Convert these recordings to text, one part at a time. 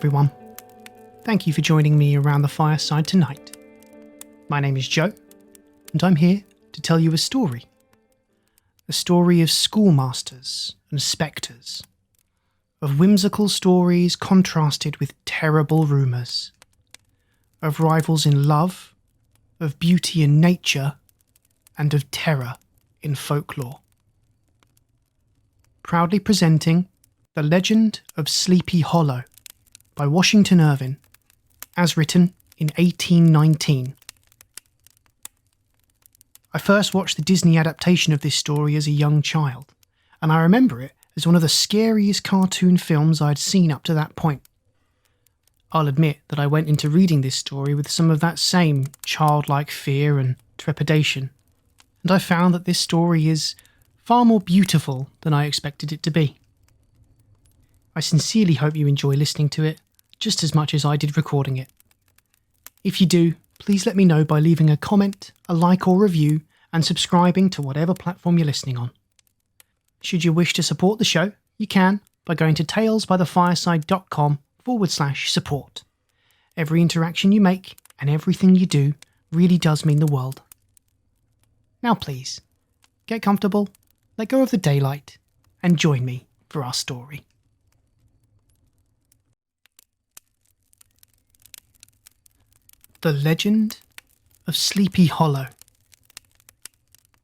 everyone. Thank you for joining me around the fireside tonight. My name is Joe, and I'm here to tell you a story. A story of schoolmasters and spectres. Of whimsical stories contrasted with terrible rumours. Of rivals in love, of beauty in nature, and of terror in folklore. Proudly presenting The Legend of Sleepy Hollow by Washington Irving, as written in 1819. I first watched the Disney adaptation of this story as a young child, and I remember it as one of the scariest cartoon films I'd seen up to that point. I'll admit that I went into reading this story with some of that same childlike fear and trepidation, and I found that this story is far more beautiful than I expected it to be. I sincerely hope you enjoy listening to it just as much as I did recording it. If you do, please let me know by leaving a comment, a like or review, and subscribing to whatever platform you're listening on. Should you wish to support the show, you can by going to talesbythefireside.com/support. Every interaction you make and everything you do really does mean the world. Now please, get comfortable, let go of the daylight, and join me for our story. The Legend of Sleepy Hollow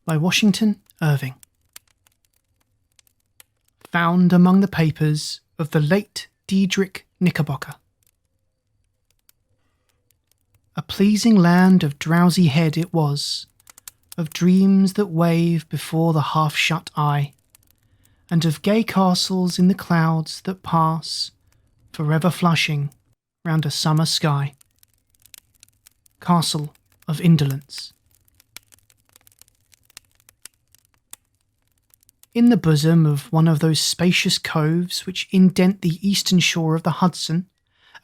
by Washington Irving. Found among the papers of the late Diedrich Knickerbocker. A pleasing land of drowsy head it was, of dreams that wave before the half-shut eye, and of gay castles in the clouds that pass, forever flushing round a summer sky. Castle of Indolence. In the bosom of one of those spacious coves which indent the eastern shore of the Hudson,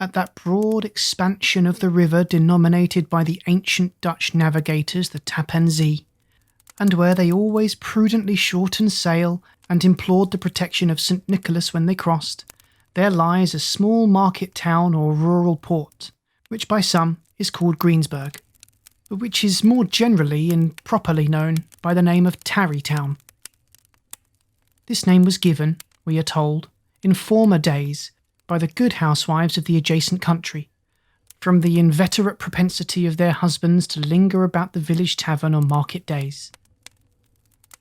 at that broad expansion of the river denominated by the ancient Dutch navigators the Tappan Zee, and where they always prudently shortened sail and implored the protection of St. Nicholas when they crossed, there lies a small market town or rural port, which by some is called Greensburg, but which is more generally and properly known by the name of Tarrytown. This name was given, we are told, in former days by the good housewives of the adjacent country, from the inveterate propensity of their husbands to linger about the village tavern on market days.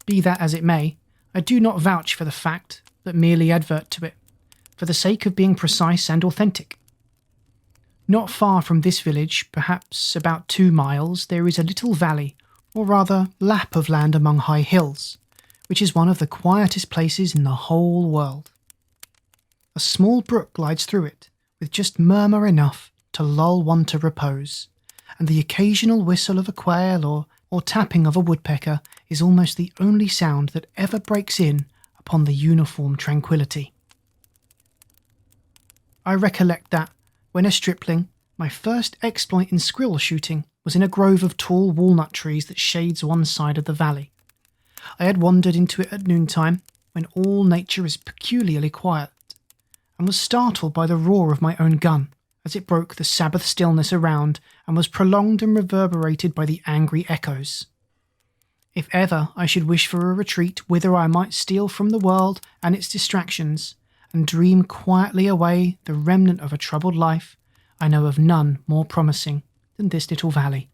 Be that as it may, I do not vouch for the fact, but merely advert to it, for the sake of being precise and authentic. Not far from this village, perhaps about 2 miles, there is a little valley, or rather lap of land among high hills, which is one of the quietest places in the whole world. A small brook glides through it, with just murmur enough to lull one to repose, and the occasional whistle of a quail or tapping of a woodpecker is almost the only sound that ever breaks in upon the uniform tranquillity. I recollect that, when a stripling, my first exploit in squirrel shooting was in a grove of tall walnut trees that shades one side of the valley. I had wandered into it at noontime, when all nature is peculiarly quiet, and was startled by the roar of my own gun, as it broke the Sabbath stillness around and was prolonged and reverberated by the angry echoes. If ever I should wish for a retreat whither I might steal from the world and its distractions, and dream quietly away the remnant of a troubled life, I know of none more promising than this little valley.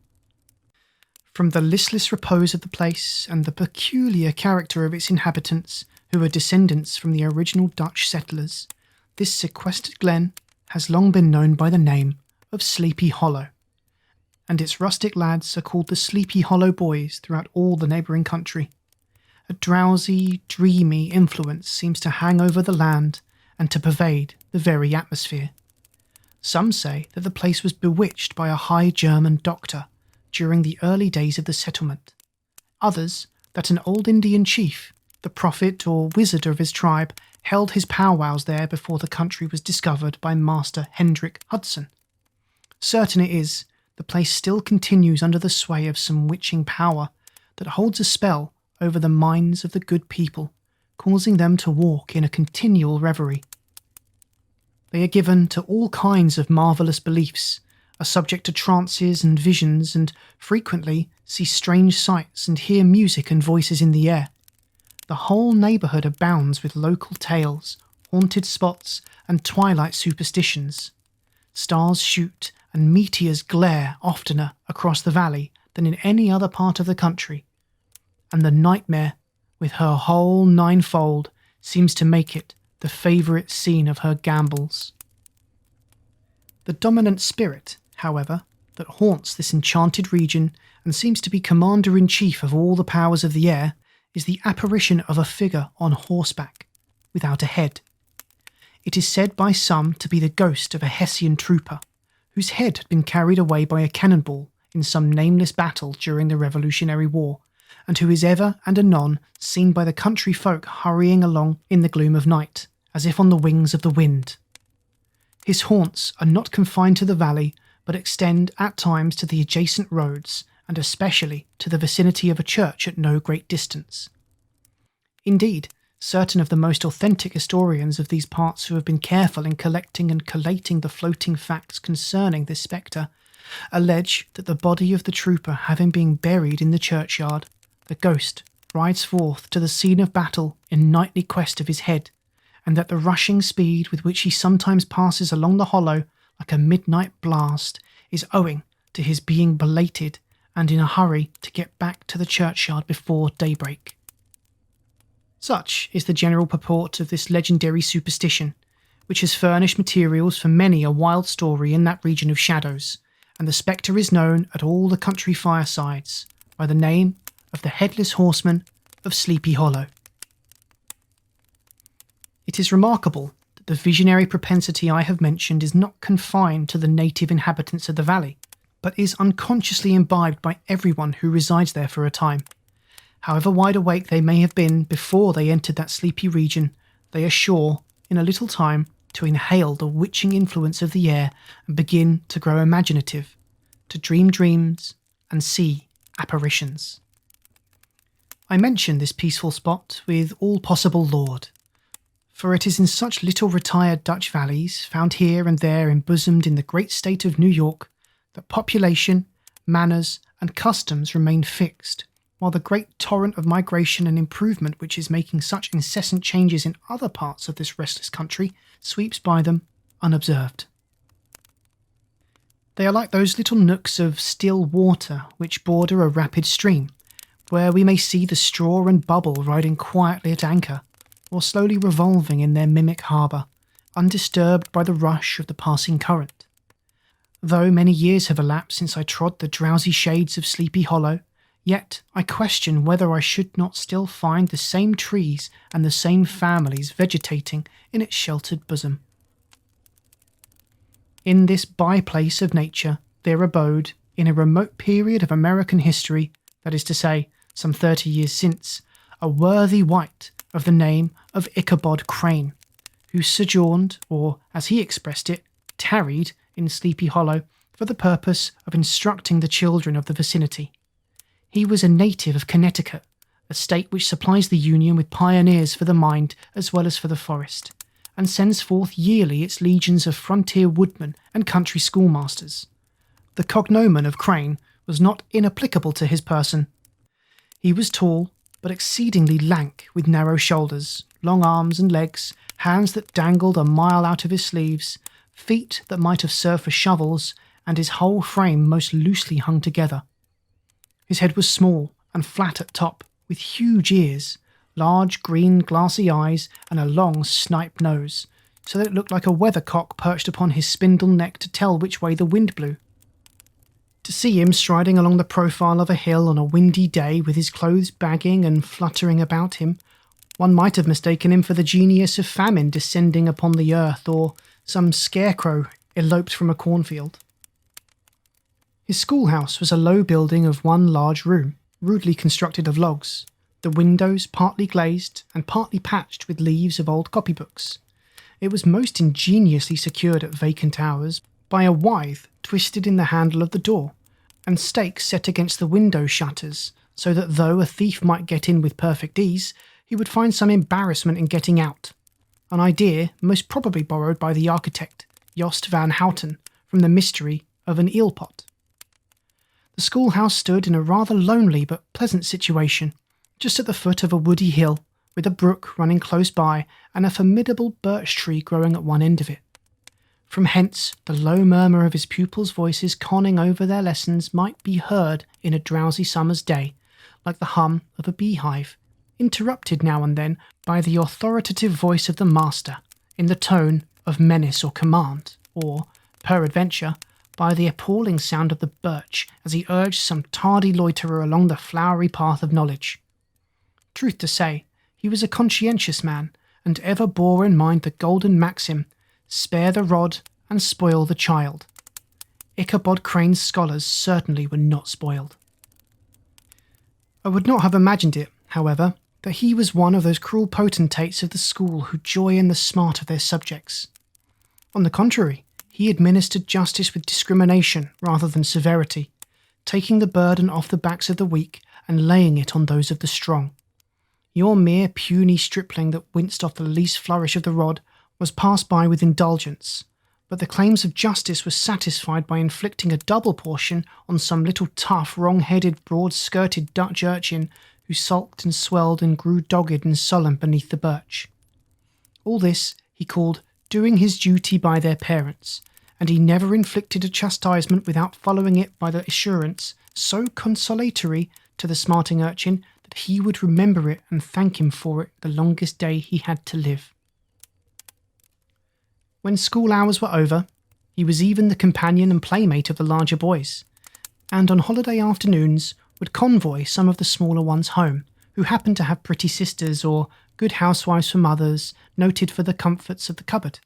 From the listless repose of the place and the peculiar character of its inhabitants, who are descendants from the original Dutch settlers, this sequestered glen has long been known by the name of Sleepy Hollow, and its rustic lads are called the Sleepy Hollow Boys throughout all the neighbouring country. A drowsy, dreamy influence seems to hang over the land and to pervade the very atmosphere. Some say that the place was bewitched by a high German doctor during the early days of the settlement. Others, that an old Indian chief, the prophet or wizard of his tribe, held his powwows there before the country was discovered by Master Hendrik Hudson. Certain it is, the place still continues under the sway of some witching power that holds a spell over the minds of the good people, causing them to walk in a continual reverie. They are given to all kinds of marvellous beliefs, are subject to trances and visions, and frequently see strange sights and hear music and voices in the air. The whole neighbourhood abounds with local tales, haunted spots, and twilight superstitions. Stars shoot and meteors glare oftener across the valley than in any other part of the country, and the nightmare, with her whole ninefold, seems to make it the favourite scene of her gambols. The dominant spirit, however, that haunts this enchanted region and seems to be commander-in-chief of all the powers of the air is the apparition of a figure on horseback, without a head. It is said by some to be the ghost of a Hessian trooper, whose head had been carried away by a cannonball in some nameless battle during the Revolutionary War, and who is ever and anon seen by the country folk hurrying along in the gloom of night, as if on the wings of the wind. His haunts are not confined to the valley, but extend at times to the adjacent roads, and especially to the vicinity of a church at no great distance. Indeed, certain of the most authentic historians of these parts who have been careful in collecting and collating the floating facts concerning this spectre, allege that the body of the trooper having been buried in the churchyard, the ghost rides forth to the scene of battle in nightly quest of his head, and that the rushing speed with which he sometimes passes along the hollow like a midnight blast is owing to his being belated and in a hurry to get back to the churchyard before daybreak. Such is the general purport of this legendary superstition, which has furnished materials for many a wild story in that region of shadows, and the spectre is known at all the country firesides by the name of the Headless Horseman of Sleepy Hollow. It is remarkable that the visionary propensity I have mentioned is not confined to the native inhabitants of the valley, but is unconsciously imbibed by everyone who resides there for a time. However wide awake they may have been before they entered that sleepy region, they are sure, in a little time, to inhale the witching influence of the air and begin to grow imaginative, to dream dreams and see apparitions. I mention this peaceful spot with all possible laud, for it is in such little retired Dutch valleys, found here and there embosomed in the great state of New York, that population, manners, and customs remain fixed, while the great torrent of migration and improvement which is making such incessant changes in other parts of this restless country sweeps by them unobserved. They are like those little nooks of still water which border a rapid stream, where we may see the straw and bubble riding quietly at anchor, or slowly revolving in their mimic harbour, undisturbed by the rush of the passing current. Though many years have elapsed since I trod the drowsy shades of Sleepy Hollow, yet I question whether I should not still find the same trees and the same families vegetating in its sheltered bosom. In this by-place of nature there abode, in a remote period of American history, that is to say, some 30 years since, a worthy wight of the name of Ichabod Crane, who sojourned, or, as he expressed it, tarried in Sleepy Hollow for the purpose of instructing the children of the vicinity. He was a native of Connecticut, a state which supplies the Union with pioneers for the mind as well as for the forest, and sends forth yearly its legions of frontier woodmen and country schoolmasters. The cognomen of Crane was not inapplicable to his person. He was tall, but exceedingly lank, with narrow shoulders, long arms and legs, hands that dangled a mile out of his sleeves, feet that might have served for shovels, and his whole frame most loosely hung together. His head was small and flat at top, with huge ears, large green glassy eyes, and a long snipe nose, so that it looked like a weathercock perched upon his spindle neck to tell which way the wind blew. To see him striding along the profile of a hill on a windy day with his clothes bagging and fluttering about him, one might have mistaken him for the genius of famine descending upon the earth, or some scarecrow eloped from a cornfield. His schoolhouse was a low building of one large room, rudely constructed of logs, the windows partly glazed and partly patched with leaves of old copybooks. It was most ingeniously secured at vacant hours by a withe twisted in the handle of the door, and stakes set against the window shutters, so that though a thief might get in with perfect ease, he would find some embarrassment in getting out. an idea most probably borrowed by the architect Jost van Houten from the mystery of an eel pot. The schoolhouse stood in a rather lonely but pleasant situation, just at the foot of a woody hill, with a brook running close by and a formidable birch tree growing at one end of it. From hence, the low murmur of his pupils' voices conning over their lessons might be heard in a drowsy summer's day, like the hum of a beehive, interrupted now and then by the authoritative voice of the master, in the tone of menace or command, or, peradventure, by the appalling sound of the birch as he urged some tardy loiterer along the flowery path of knowledge. Truth to say, he was a conscientious man, and ever bore in mind the golden maxim, spare the rod and spoil the child. Ichabod Crane's scholars certainly were not spoiled. I would not have imagined it, however, that he was one of those cruel potentates of the school who joy in the smart of their subjects. On the contrary, he administered justice with discrimination rather than severity, taking the burden off the backs of the weak and laying it on those of the strong. Your mere puny stripling that winced off the least flourish of the rod was passed by with indulgence, but the claims of justice were satisfied by inflicting a double portion on some little tough, wrong-headed, broad-skirted Dutch urchin who sulked and swelled and grew dogged and sullen beneath the birch. All this he called doing his duty by their parents, and he never inflicted a chastisement without following it by the assurance, so consolatory to the smarting urchin, that he would remember it and thank him for it the longest day he had to live. When school hours were over, he was even the companion and playmate of the larger boys, and on holiday afternoons would convoy some of the smaller ones home, who happened to have pretty sisters or good housewives for mothers, noted for the comforts of the cupboard.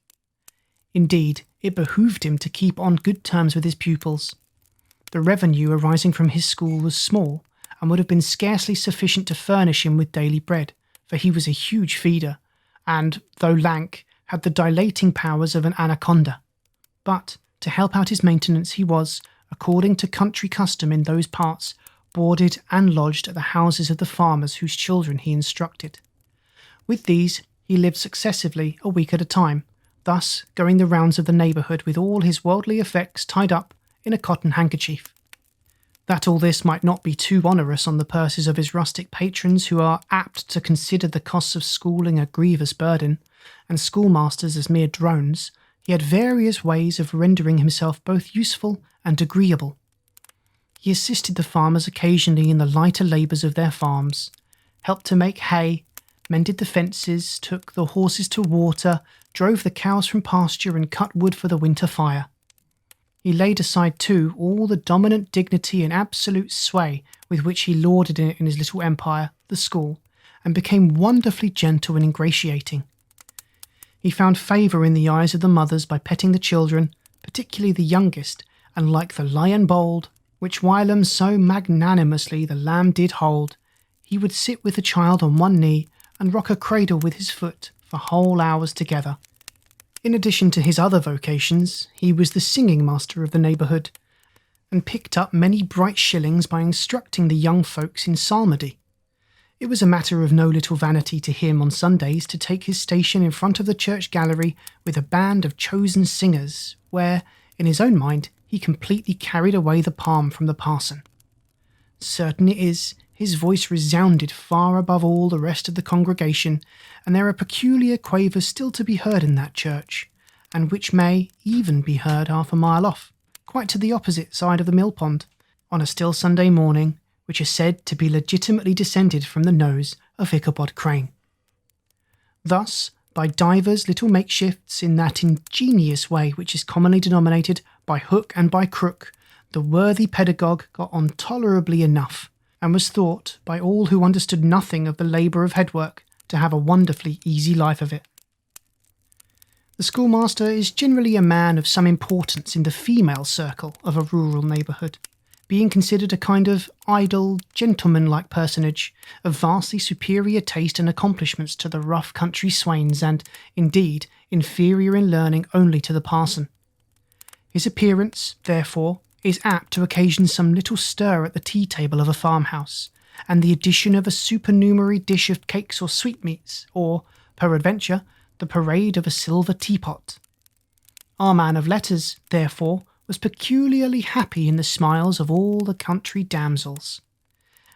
Indeed, it behoved him to keep on good terms with his pupils. The revenue arising from his school was small, and would have been scarcely sufficient to furnish him with daily bread, for he was a huge feeder, and, though lank, had the dilating powers of an anaconda. But, to help out his maintenance, he was, according to country custom in those parts, boarded and lodged at the houses of the farmers whose children he instructed. With these he lived successively a week at a time, thus going the rounds of the neighbourhood with all his worldly effects tied up in a cotton handkerchief. That all this might not be too onerous on the purses of his rustic patrons, who are apt to consider the costs of schooling a grievous burden, and schoolmasters as mere drones, he had various ways of rendering himself both useful and agreeable. He assisted the farmers occasionally in the lighter labours of their farms, helped to make hay, mended the fences, took the horses to water, drove the cows from pasture, and cut wood for the winter fire. He laid aside, too, all the dominant dignity and absolute sway with which he lorded it in his little empire, the school, and became wonderfully gentle and ingratiating. He found favour in the eyes of the mothers by petting the children, particularly the youngest, and like the lion bold, which whilom so magnanimously the lamb did hold, he would sit with the child on one knee and rock a cradle with his foot for whole hours together. In addition to his other vocations, he was the singing master of the neighbourhood, and picked up many bright shillings by instructing the young folks in psalmody. It was a matter of no little vanity to him on Sundays to take his station in front of the church gallery with a band of chosen singers, where, in his own mind, he completely carried away the palm from the parson. Certain it is, his voice resounded far above all the rest of the congregation, and there are peculiar quavers still to be heard in that church, and which may even be heard half a mile off, quite to the opposite side of the mill pond, on a still Sunday morning, which is said to be legitimately descended from the nose of Ichabod Crane. Thus, by divers little makeshifts in that ingenious way which is commonly denominated by hook and by crook, the worthy pedagogue got on tolerably enough, and was thought, by all who understood nothing of the labour of headwork, to have a wonderfully easy life of it. The schoolmaster is generally a man of some importance in the female circle of a rural neighbourhood, being considered a kind of idle, gentleman-like personage, of vastly superior taste and accomplishments to the rough country swains, and, indeed, inferior in learning only to the parson. His appearance, therefore, is apt to occasion some little stir at the tea-table of a farmhouse, and the addition of a supernumerary dish of cakes or sweetmeats, or, peradventure, the parade of a silver teapot. Our man of letters, therefore, was peculiarly happy in the smiles of all the country damsels.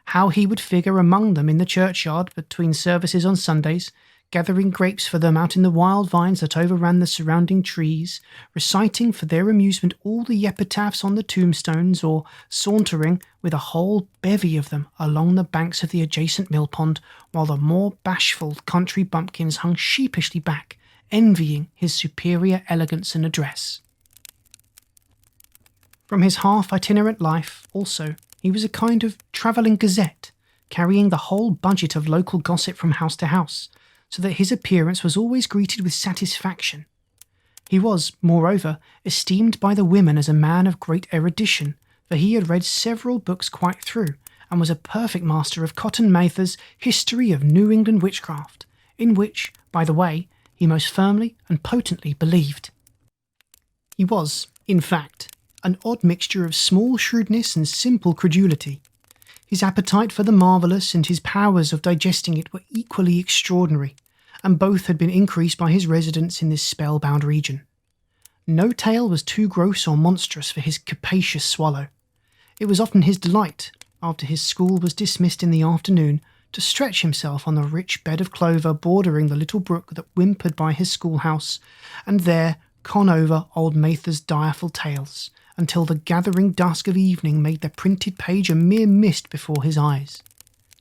How he would figure among them in the churchyard between services on Sundays, gathering grapes for them out in the wild vines that overran the surrounding trees, reciting for their amusement all the epitaphs on the tombstones, or sauntering with a whole bevy of them along the banks of the adjacent mill pond, while the more bashful country bumpkins hung sheepishly back, envying his superior elegance and address. From his half-itinerant life, also, he was a kind of travelling gazette, carrying the whole budget of local gossip from house to house, so that his appearance was always greeted with satisfaction. He was, moreover, esteemed by the women as a man of great erudition, for he had read several books quite through, and was a perfect master of Cotton Mather's History of New England Witchcraft, in which, by the way, he most firmly and potently believed. He was, in fact, an odd mixture of small shrewdness and simple credulity. His appetite for the marvellous and his powers of digesting it were equally extraordinary, and both had been increased by his residence in this spellbound region. No tale was too gross or monstrous for his capacious swallow. It was often his delight, after his school was dismissed in the afternoon, to stretch himself on the rich bed of clover bordering the little brook that whimpered by his schoolhouse, and there con over old Mather's direful tales, until the gathering dusk of evening made the printed page a mere mist before his eyes.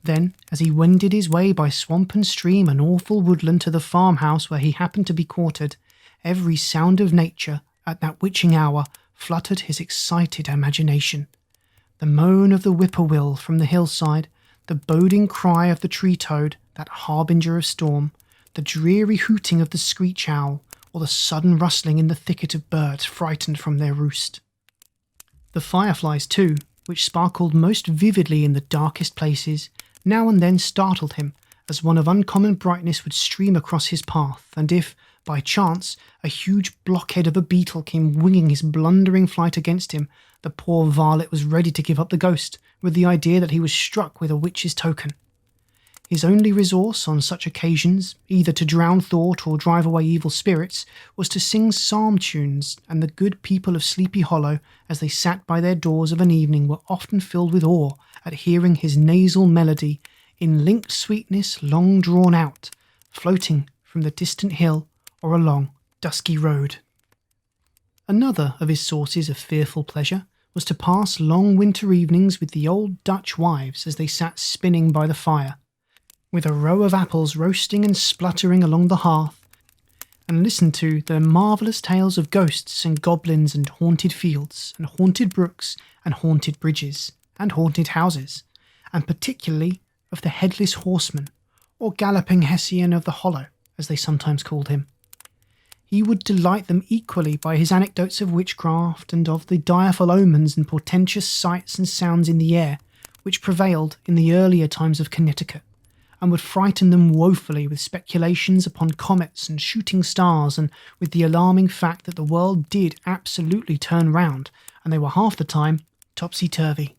Then, as he wended his way by swamp and stream and awful woodland to the farmhouse where he happened to be quartered, every sound of nature, at that witching hour, fluttered his excited imagination. The moan of the whippoorwill from the hillside, the boding cry of the tree-toad, that harbinger of storm, the dreary hooting of the screech owl, or the sudden rustling in the thicket of birds frightened from their roost. The fireflies, too, which sparkled most vividly in the darkest places, now and then startled him, as one of uncommon brightness would stream across his path, and if, by chance, a huge blockhead of a beetle came winging his blundering flight against him, the poor varlet was ready to give up the ghost, with the idea that he was struck with a witch's token. His only resource on such occasions, either to drown thought or drive away evil spirits, was to sing psalm tunes, and the good people of Sleepy Hollow, as they sat by their doors of an evening, were often filled with awe at hearing his nasal melody, in linked sweetness long drawn out, floating from the distant hill or along dusky road. Another of his sources of fearful pleasure was to pass long winter evenings with the old Dutch wives as they sat spinning by the fire, with a row of apples roasting and spluttering along the hearth, and listen to their marvellous tales of ghosts and goblins and haunted fields, and haunted brooks, and haunted bridges, and haunted houses, and particularly of the headless horseman, or galloping Hessian of the Hollow, as they sometimes called him. He would delight them equally by his anecdotes of witchcraft and of the direful omens and portentous sights and sounds in the air, which prevailed in the earlier times of Connecticut, and would frighten them woefully with speculations upon comets and shooting stars, and with the alarming fact that the world did absolutely turn round, and they were half the time topsy-turvy.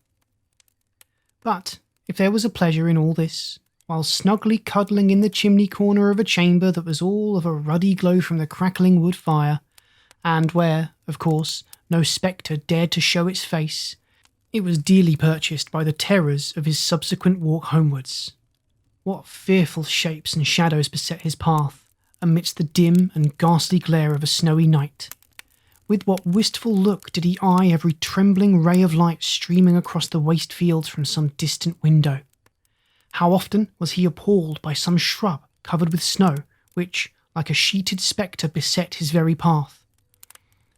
But if there was a pleasure in all this, while snugly cuddling in the chimney corner of a chamber that was all of a ruddy glow from the crackling wood fire, and where, of course, no spectre dared to show its face, it was dearly purchased by the terrors of his subsequent walk homewards. What fearful shapes and shadows beset his path, amidst the dim and ghastly glare of a snowy night. With what wistful look did he eye every trembling ray of light streaming across the waste fields from some distant window. How often was he appalled by some shrub covered with snow, which, like a sheeted spectre, beset his very path.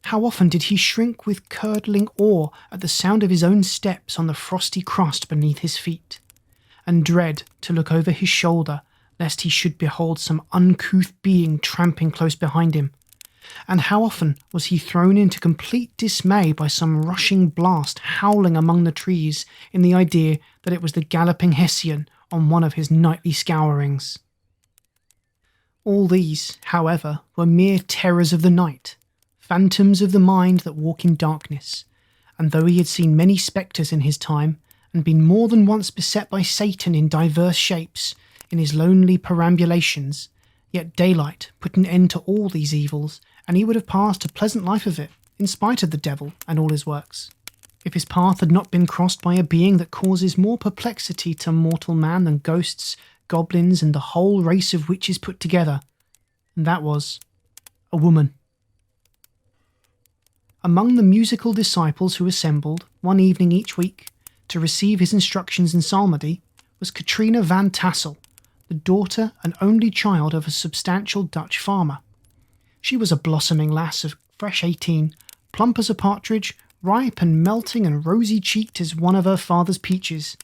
How often did he shrink with curdling awe at the sound of his own steps on the frosty crust beneath his feet, and dread to look over his shoulder lest he should behold some uncouth being tramping close behind him. And how often was he thrown into complete dismay by some rushing blast howling among the trees in the idea that it was the galloping Hessian on one of his nightly scourings. All these, however, were mere terrors of the night, phantoms of the mind that walk in darkness, and though he had seen many spectres in his time, and been more than once beset by Satan in diverse shapes, in his lonely perambulations, Yet daylight put an end to all these evils, and he would have passed a pleasant life of it, in spite of the devil and all his works, if his path had not been crossed by a being that causes more perplexity to mortal man than ghosts, goblins, and the whole race of witches put together, and that was a woman. Among the musical disciples who assembled, one evening each week, to receive his instructions in psalmody, was Katrina van Tassel, the daughter and only child of a substantial Dutch farmer. She was a blossoming lass of fresh 18, plump as a partridge, ripe and melting and rosy-cheeked as one of her father's peaches,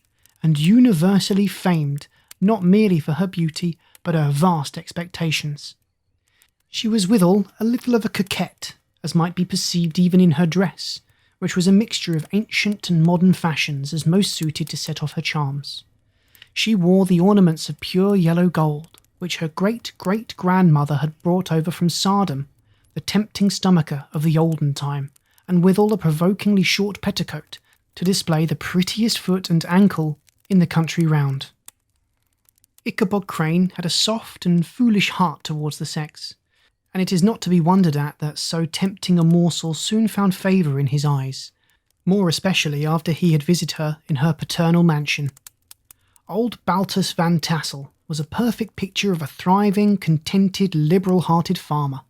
and universally famed, not merely for her beauty, but her vast expectations. She was withal a little of a coquette, as might be perceived even in her dress, which was a mixture of ancient and modern fashions as most suited to set off her charms. She wore the ornaments of pure yellow gold, which her great-great-grandmother had brought over from Sardam, the tempting stomacher of the olden time, and withal a provokingly short petticoat to display the prettiest foot and ankle in the country round. Ichabod Crane had a soft and foolish heart towards the sex, and it is not to be wondered at that so tempting a morsel soon found favour in his eyes, more especially after he had visited her in her paternal mansion. Old Baltus van Tassel was a perfect picture of a thriving, contented, liberal-hearted farmer.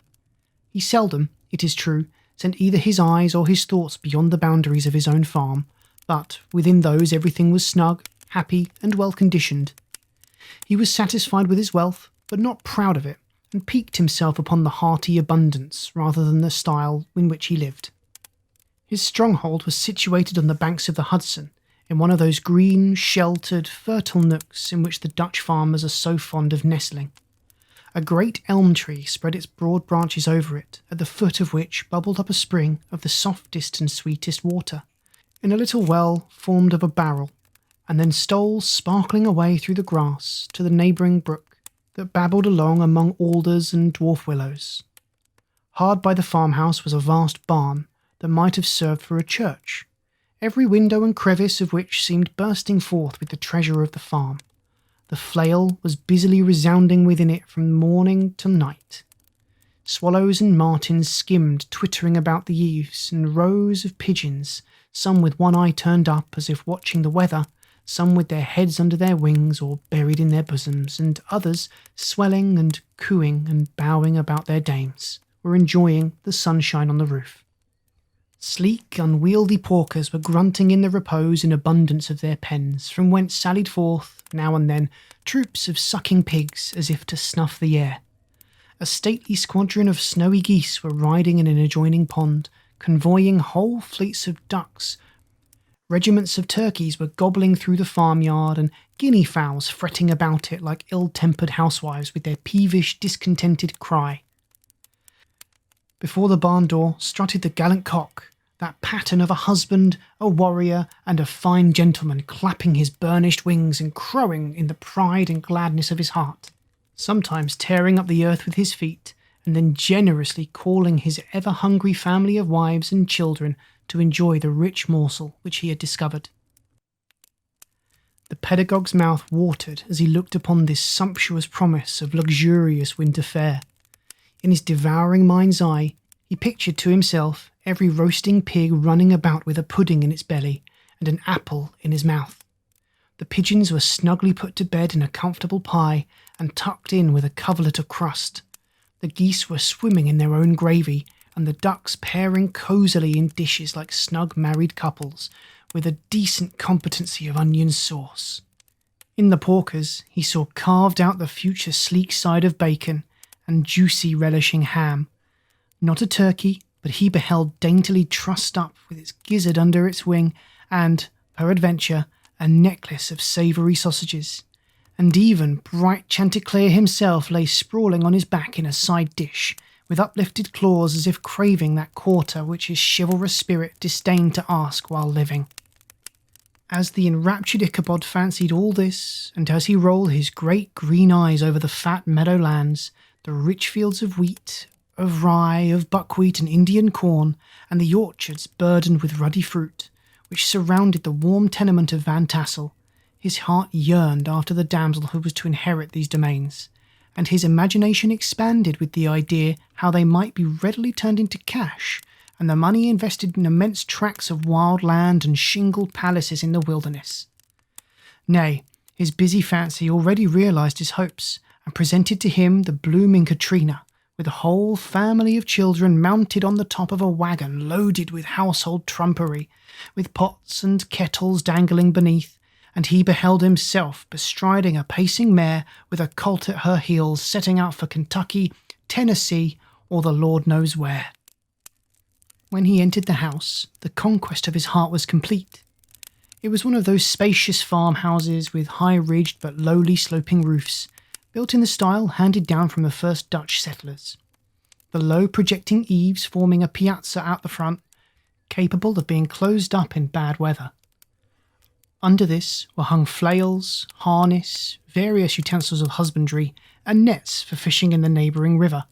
He seldom, it is true, sent either his eyes or his thoughts beyond the boundaries of his own farm, but within those everything was snug, happy, and well-conditioned. He was satisfied with his wealth, but not proud of it, and piqued himself upon the hearty abundance rather than the style in which he lived. His stronghold was situated on the banks of the Hudson, in one of those green, sheltered, fertile nooks in which the Dutch farmers are so fond of nestling. A great elm tree spread its broad branches over it, at the foot of which bubbled up a spring of the softest and sweetest water, in a little well formed of a barrel, and then stole sparkling away through the grass to the neighbouring brook that babbled along among alders and dwarf willows. Hard by the farmhouse was a vast barn that might have served for a church, every window and crevice of which seemed bursting forth with the treasure of the farm. The flail was busily resounding within it from morning till night. Swallows and martins skimmed twittering about the eaves, and rows of pigeons, some with one eye turned up as if watching the weather, some with their heads under their wings or buried in their bosoms, and others, swelling and cooing and bowing about their dames, were enjoying the sunshine on the roof. Sleek, unwieldy porkers were grunting in the repose and abundance of their pens, from whence sallied forth, now and then, troops of sucking pigs as if to snuff the air. A stately squadron of snowy geese were riding in an adjoining pond, convoying whole fleets of ducks. Regiments of turkeys were gobbling through the farmyard, and guinea fowls fretting about it like ill-tempered housewives with their peevish, discontented cry. Before the barn door strutted the gallant cock, that pattern of a husband, a warrior, and a fine gentleman, clapping his burnished wings and crowing in the pride and gladness of his heart, sometimes tearing up the earth with his feet, and then generously calling his ever-hungry family of wives and children to enjoy the rich morsel which he had discovered. The pedagogue's mouth watered as he looked upon this sumptuous promise of luxurious winter fare. In his devouring mind's eye, he pictured to himself every roasting pig running about with a pudding in its belly and an apple in his mouth. The pigeons were snugly put to bed in a comfortable pie and tucked in with a coverlet of crust. The geese were swimming in their own gravy, and the ducks pairing cosily in dishes like snug married couples, with a decent competency of onion sauce. In the porkers he saw carved out the future sleek side of bacon and juicy relishing ham. Not a turkey, but he beheld daintily trussed up with its gizzard under its wing, and, peradventure, a necklace of savoury sausages. And even bright Chanticleer himself lay sprawling on his back in a side dish, with uplifted claws as if craving that quarter which his chivalrous spirit disdained to ask while living. As the enraptured Ichabod fancied all this, and as he rolled his great green eyes over the fat meadow lands, the rich fields of wheat, of rye, of buckwheat and Indian corn, and the orchards burdened with ruddy fruit, which surrounded the warm tenement of Van Tassel, his heart yearned after the damsel who was to inherit these domains, and his imagination expanded with the idea how they might be readily turned into cash, and the money invested in immense tracts of wild land and shingled palaces in the wilderness. Nay, his busy fancy already realised his hopes, and presented to him the blooming Katrina, with a whole family of children mounted on the top of a wagon loaded with household trumpery, with pots and kettles dangling beneath, and he beheld himself bestriding a pacing mare with a colt at her heels, setting out for Kentucky, Tennessee, or the Lord knows where. When he entered the house, the conquest of his heart was complete. It was one of those spacious farmhouses with high-ridged but lowly sloping roofs, built in the style handed down from the first Dutch settlers. The low projecting eaves forming a piazza out the front, capable of being closed up in bad weather. Under this were hung flails, harness, various utensils of husbandry, and nets for fishing in the neighbouring river.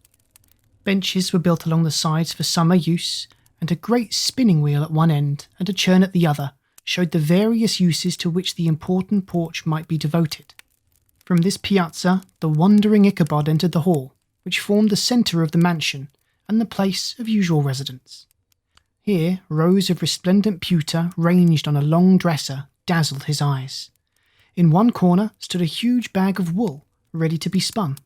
Benches were built along the sides for summer use, and a great spinning wheel at one end and a churn at the other showed the various uses to which the important porch might be devoted. From this piazza, the wandering Ichabod entered the hall, which formed the centre of the mansion and the place of usual residence. Here, rows of resplendent pewter ranged on a long dresser dazzled his eyes. In one corner stood a huge bag of wool, ready to be spun.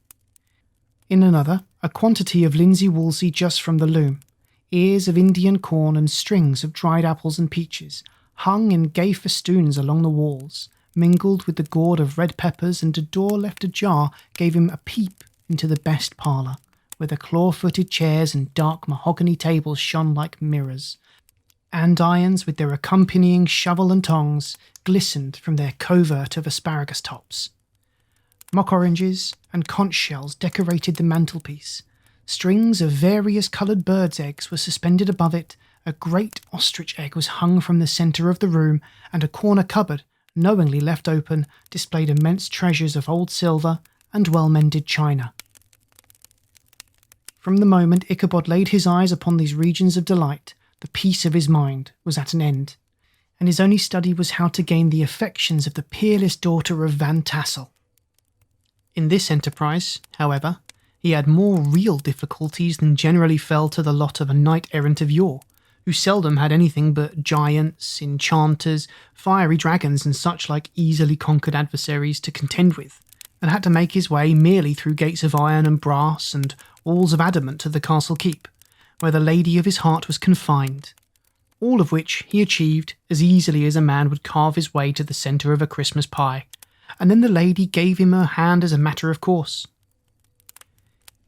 In another, a quantity of linsey-woolsey just from the loom, ears of Indian corn and strings of dried apples and peaches, hung in gay festoons along the walls, mingled with the gourd of red peppers, and a door left ajar gave him a peep into the best parlour, where the claw-footed chairs and dark mahogany tables shone like mirrors. Andirons with their accompanying shovel and tongs glistened from their covert of asparagus tops. Mock oranges and conch shells decorated the mantelpiece. Strings of various coloured birds' eggs were suspended above it, a great ostrich egg was hung from the centre of the room, and a corner cupboard, knowingly left open, displayed immense treasures of old silver and well-mended china. From the moment Ichabod laid his eyes upon these regions of delight, the peace of his mind was at an end, and his only study was how to gain the affections of the peerless daughter of Van Tassel. In this enterprise, however, he had more real difficulties than generally fell to the lot of a knight-errant of yore, who seldom had anything but giants, enchanters, fiery dragons, and such like easily conquered adversaries to contend with, and had to make his way merely through gates of iron and brass and walls of adamant to the castle keep, where the lady of his heart was confined, all of which he achieved as easily as a man would carve his way to the centre of a Christmas pie, and then the lady gave him her hand as a matter of course.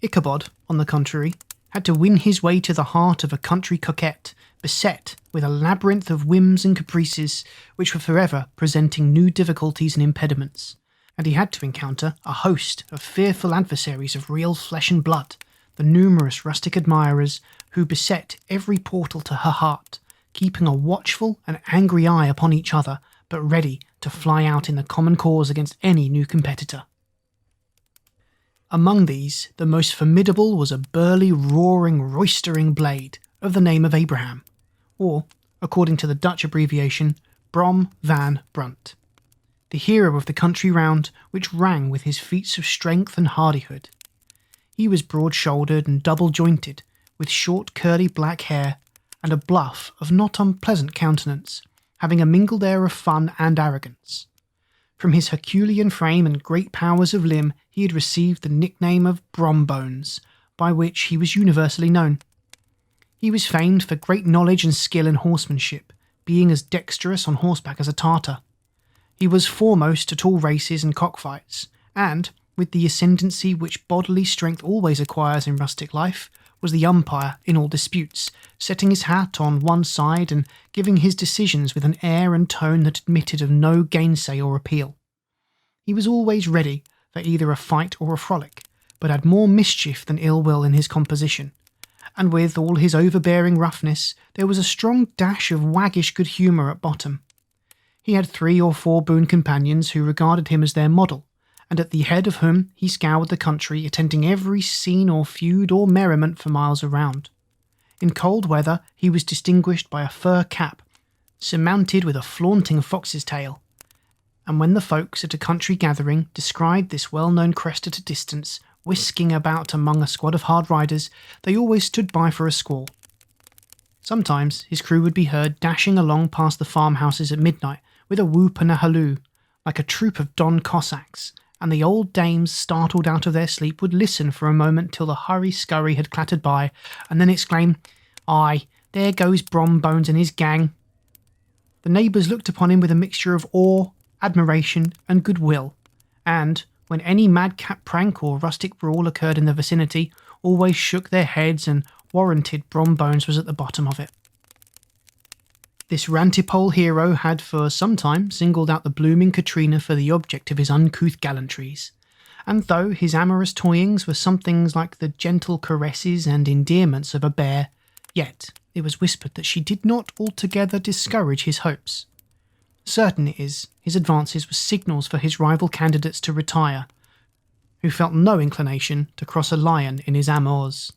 Ichabod, on the contrary, had to win his way to the heart of a country coquette, beset with a labyrinth of whims and caprices, which were forever presenting new difficulties and impediments, and he had to encounter a host of fearful adversaries of real flesh and blood, the numerous rustic admirers who beset every portal to her heart, keeping a watchful and angry eye upon each other, but ready to fly out in the common cause against any new competitor. Among these, the most formidable was a burly, roaring, roistering blade of the name of Abraham, or, according to the Dutch abbreviation, Brom van Brunt, the hero of the country round, which rang with his feats of strength and hardihood. He was broad-shouldered and double-jointed, with short curly black hair, and a bluff of not unpleasant countenance, having a mingled air of fun and arrogance. From his Herculean frame and great powers of limb he had received the nickname of Brombones, by which he was universally known. He was famed for great knowledge and skill in horsemanship, being as dexterous on horseback as a Tartar. He was foremost at all races and cockfights, and, with the ascendancy which bodily strength always acquires in rustic life, was the umpire in all disputes, setting his hat on one side and giving his decisions with an air and tone that admitted of no gainsay or appeal. He was always ready for either a fight or a frolic, but had more mischief than ill will in his composition, and with all his overbearing roughness there was a strong dash of waggish good humour at bottom. He had 3 or 4 boon companions who regarded him as their model, and at the head of whom he scoured the country, attending every scene or feud or merriment for miles around. In cold weather he was distinguished by a fur cap, surmounted with a flaunting fox's tail, and when the folks at a country gathering descried this well-known crest at a distance, Whisking about among a squad of hard riders, they always stood by for a squall. Sometimes his crew would be heard dashing along past the farmhouses at midnight with a whoop and a halloo, like a troop of Don Cossacks, and the old dames, startled out of their sleep, would listen for a moment till the hurry-scurry had clattered by, and then exclaim, "Aye, there goes Brombones and his gang." The neighbours looked upon him with a mixture of awe, admiration, and goodwill, and, when any madcap prank or rustic brawl occurred in the vicinity, always shook their heads and warranted Brombones was at the bottom of it. This rantipole hero had for some time singled out the blooming Katrina for the object of his uncouth gallantries, and though his amorous toyings were something like the gentle caresses and endearments of a bear, yet it was whispered that she did not altogether discourage his hopes. Certain it is, his advances were signals for his rival candidates to retire, who felt no inclination to cross a lion in his amours.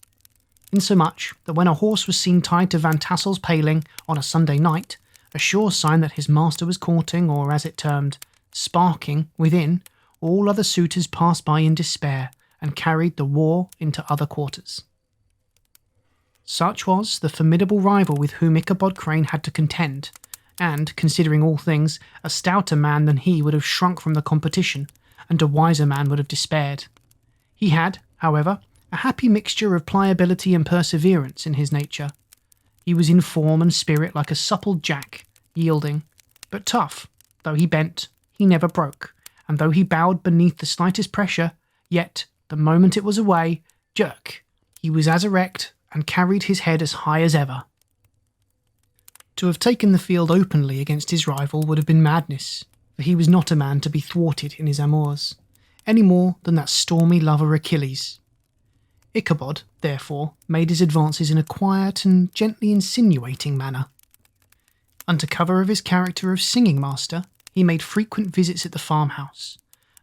Insomuch that when a horse was seen tied to Van Tassel's paling on a Sunday night, a sure sign that his master was courting, or as it termed, sparking, within, all other suitors passed by in despair, and carried the war into other quarters. Such was the formidable rival with whom Ichabod Crane had to contend, and, considering all things, a stouter man than he would have shrunk from the competition, and a wiser man would have despaired. He had, however, a happy mixture of pliability and perseverance in his nature. He was in form and spirit like a supple jack, yielding, but tough. Though he bent, he never broke, and though he bowed beneath the slightest pressure, yet, the moment it was away, jerk, he was as erect and carried his head as high as ever. To have taken the field openly against his rival would have been madness, for he was not a man to be thwarted in his amours, any more than that stormy lover Achilles. Ichabod, therefore, made his advances in a quiet and gently insinuating manner. Under cover of his character of singing master, he made frequent visits at the farmhouse.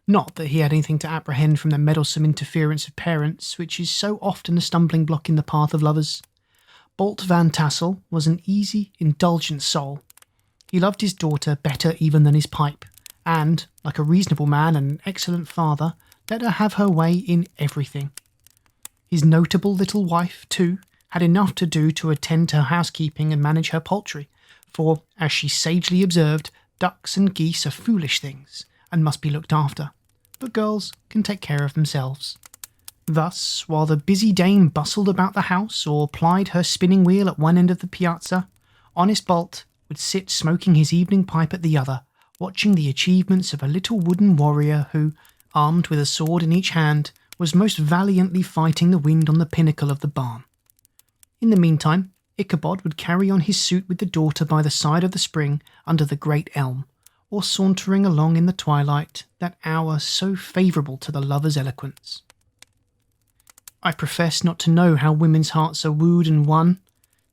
Not that he had anything to apprehend from the meddlesome interference of parents, which is so often a stumbling block in the path of lovers. Bolt Van Tassel was an easy, indulgent soul. He loved his daughter better even than his pipe, and, like a reasonable man and an excellent father, let her have her way in everything. His notable little wife, too, had enough to do to attend to her housekeeping and manage her poultry, for, as she sagely observed, ducks and geese are foolish things, and must be looked after, but girls can take care of themselves. Thus, while the busy dame bustled about the house or plied her spinning wheel at one end of the piazza, honest Bolt would sit smoking his evening pipe at the other, watching the achievements of a little wooden warrior who, armed with a sword in each hand, was most valiantly fighting the wind on the pinnacle of the barn. In the meantime, Ichabod would carry on his suit with the daughter by the side of the spring under the great elm, or sauntering along in the twilight, that hour so favourable to the lover's eloquence. I profess not to know how women's hearts are wooed and won.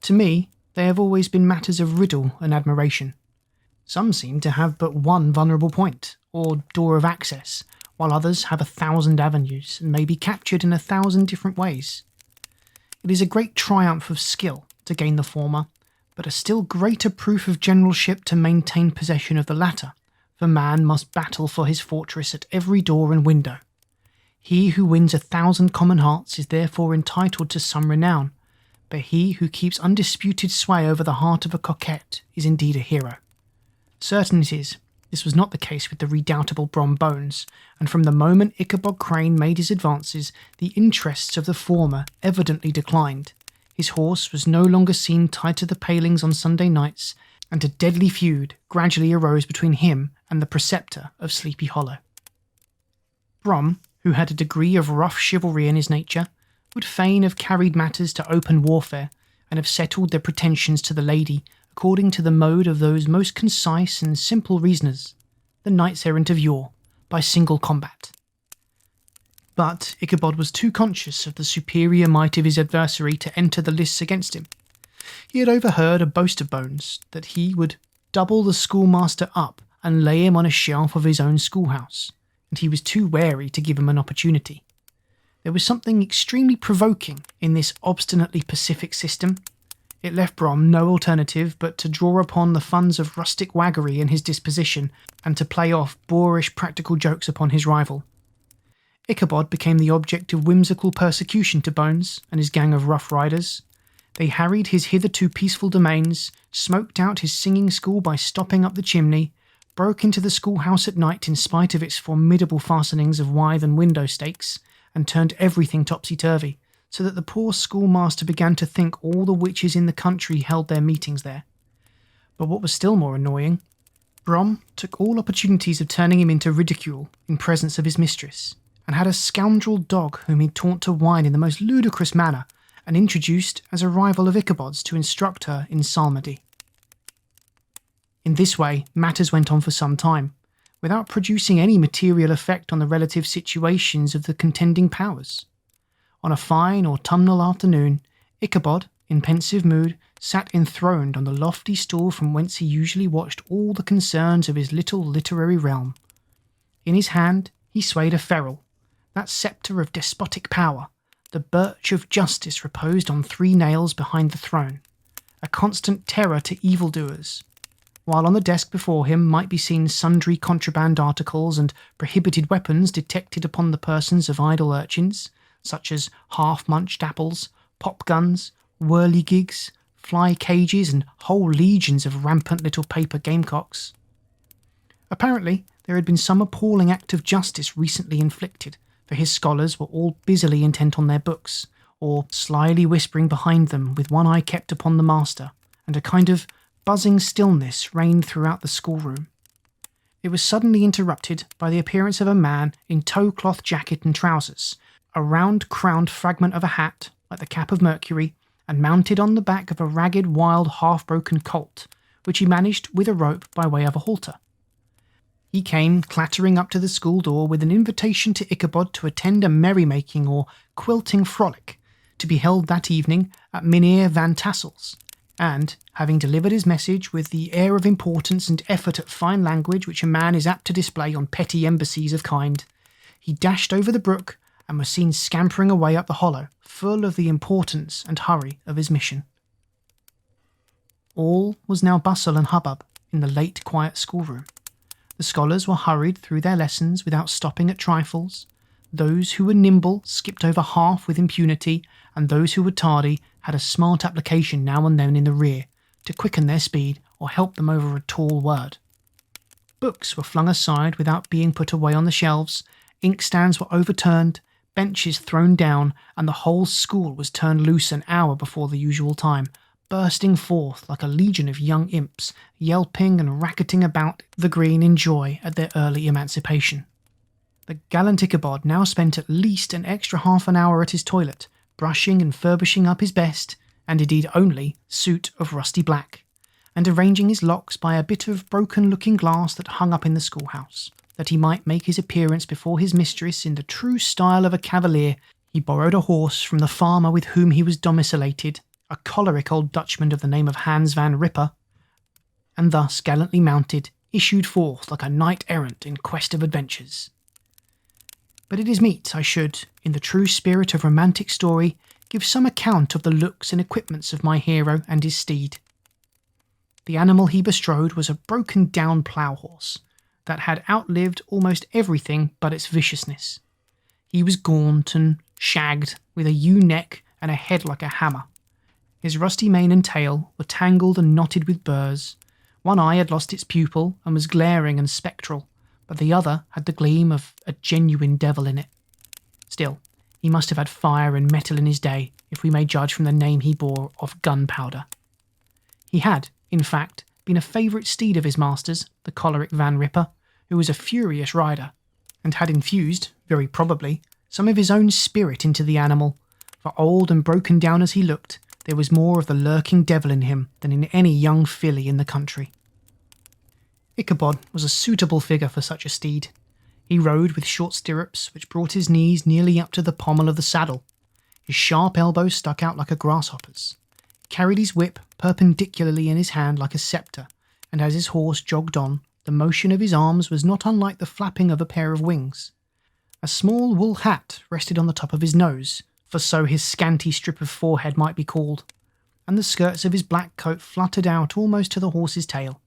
To me, they have always been matters of riddle and admiration. Some seem to have but one vulnerable point, or door of access, while others have 1,000 avenues and may be captured in 1,000 different ways. It is a great triumph of skill to gain the former, but a still greater proof of generalship to maintain possession of the latter, for man must battle for his fortress at every door and window. He who wins 1,000 common hearts is therefore entitled to some renown, but he who keeps undisputed sway over the heart of a coquette is indeed a hero. Certain it is, this was not the case with the redoubtable Brombones, and from the moment Ichabod Crane made his advances, the interests of the former evidently declined. His horse was no longer seen tied to the palings on Sunday nights, and a deadly feud gradually arose between him and the preceptor of Sleepy Hollow. Brom, who had a degree of rough chivalry in his nature, would fain have carried matters to open warfare, and have settled their pretensions to the lady according to the mode of those most concise and simple reasoners, the knights-errant of yore, by single combat. But Ichabod was too conscious of the superior might of his adversary to enter the lists against him. He had overheard a boast of Bones that he would double the schoolmaster up and lay him on a shelf of his own schoolhouse, and he was too wary to give him an opportunity. There was something extremely provoking in this obstinately pacific system. It left Brom no alternative but to draw upon the funds of rustic waggery in his disposition and to play off boorish practical jokes upon his rival. Ichabod became the object of whimsical persecution to Bones and his gang of rough riders. They harried his hitherto peaceful domains, smoked out his singing school by stopping up the chimney, broke into the schoolhouse at night in spite of its formidable fastenings of withe and window stakes, and turned everything topsy-turvy, so that the poor schoolmaster began to think all the witches in the country held their meetings there. But what was still more annoying, Brom took all opportunities of turning him into ridicule in presence of his mistress, and had a scoundrel dog whom he taught to whine in the most ludicrous manner, and introduced as a rival of Ichabod's to instruct her in psalmody. In this way, matters went on for some time, without producing any material effect on the relative situations of the contending powers. On a fine autumnal afternoon, Ichabod, in pensive mood, sat enthroned on the lofty stool from whence he usually watched all the concerns of his little literary realm. In his hand he swayed a ferule, that sceptre of despotic power. The birch of justice reposed on 3 nails behind the throne, a constant terror to evildoers, while on the desk before him might be seen sundry contraband articles and prohibited weapons detected upon the persons of idle urchins, such as half-munched apples, pop-guns, whirligigs, fly-cages, and whole legions of rampant little paper gamecocks. Apparently, there had been some appalling act of justice recently inflicted, for his scholars were all busily intent on their books, or slyly whispering behind them with one eye kept upon the master, and a kind of buzzing stillness reigned throughout the schoolroom. It was suddenly interrupted by the appearance of a man in tow-cloth jacket and trousers, a round-crowned fragment of a hat, like the cap of Mercury, and mounted on the back of a ragged, wild, half-broken colt, which he managed with a rope by way of a halter. He came clattering up to the school door with an invitation to Ichabod to attend a merrymaking or quilting frolic, to be held that evening at Mynheer Van Tassel's, and, having delivered his message with the air of importance and effort at fine language which a man is apt to display on petty embassies of kind, he dashed over the brook and was seen scampering away up the hollow, full of the importance and hurry of his mission. All was now bustle and hubbub in the late quiet schoolroom. The scholars were hurried through their lessons without stopping at trifles. Those who were nimble skipped over half with impunity, and those who were tardy had a smart application now and then in the rear to quicken their speed or help them over a tall word. Books were flung aside without being put away on the shelves, inkstands were overturned, benches thrown down, and the whole school was turned loose an hour before the usual time, bursting forth like a legion of young imps, yelping and racketing about the green in joy at their early emancipation. The gallant Ichabod now spent at least an extra half an hour at his toilet, brushing and furbishing up his best, and indeed only, suit of rusty black, and arranging his locks by a bit of broken-looking glass that hung up in the schoolhouse, that he might make his appearance before his mistress in the true style of a cavalier. He borrowed a horse from the farmer with whom he was domicilated, a choleric old Dutchman of the name of Hans van Ripper, and thus gallantly mounted, issued forth like a knight-errant in quest of adventures. But it is meet I should, in the true spirit of romantic story, give some account of the looks and equipments of my hero and his steed. The animal he bestrode was a broken-down plough-horse, that had outlived almost everything but its viciousness. He was gaunt and shagged, with a ewe neck and a head like a hammer. His rusty mane and tail were tangled and knotted with burrs. One eye had lost its pupil and was glaring and spectral, but the other had the gleam of a genuine devil in it. Still, he must have had fire and metal in his day, if we may judge from the name he bore of Gunpowder. He had, in fact, been a favourite steed of his master's, the choleric Van Ripper, who was a furious rider, and had infused, very probably, some of his own spirit into the animal, for old and broken down as he looked, there was more of the lurking devil in him than in any young filly in the country. Ichabod was a suitable figure for such a steed. He rode with short stirrups which brought his knees nearly up to the pommel of the saddle. His sharp elbows stuck out like a grasshopper's. He carried his whip perpendicularly in his hand like a sceptre, and as his horse jogged on, the motion of his arms was not unlike the flapping of a pair of wings. A small wool hat rested on the top of his nose, for so his scanty strip of forehead might be called, and the skirts of his black coat fluttered out almost to the horse's tail.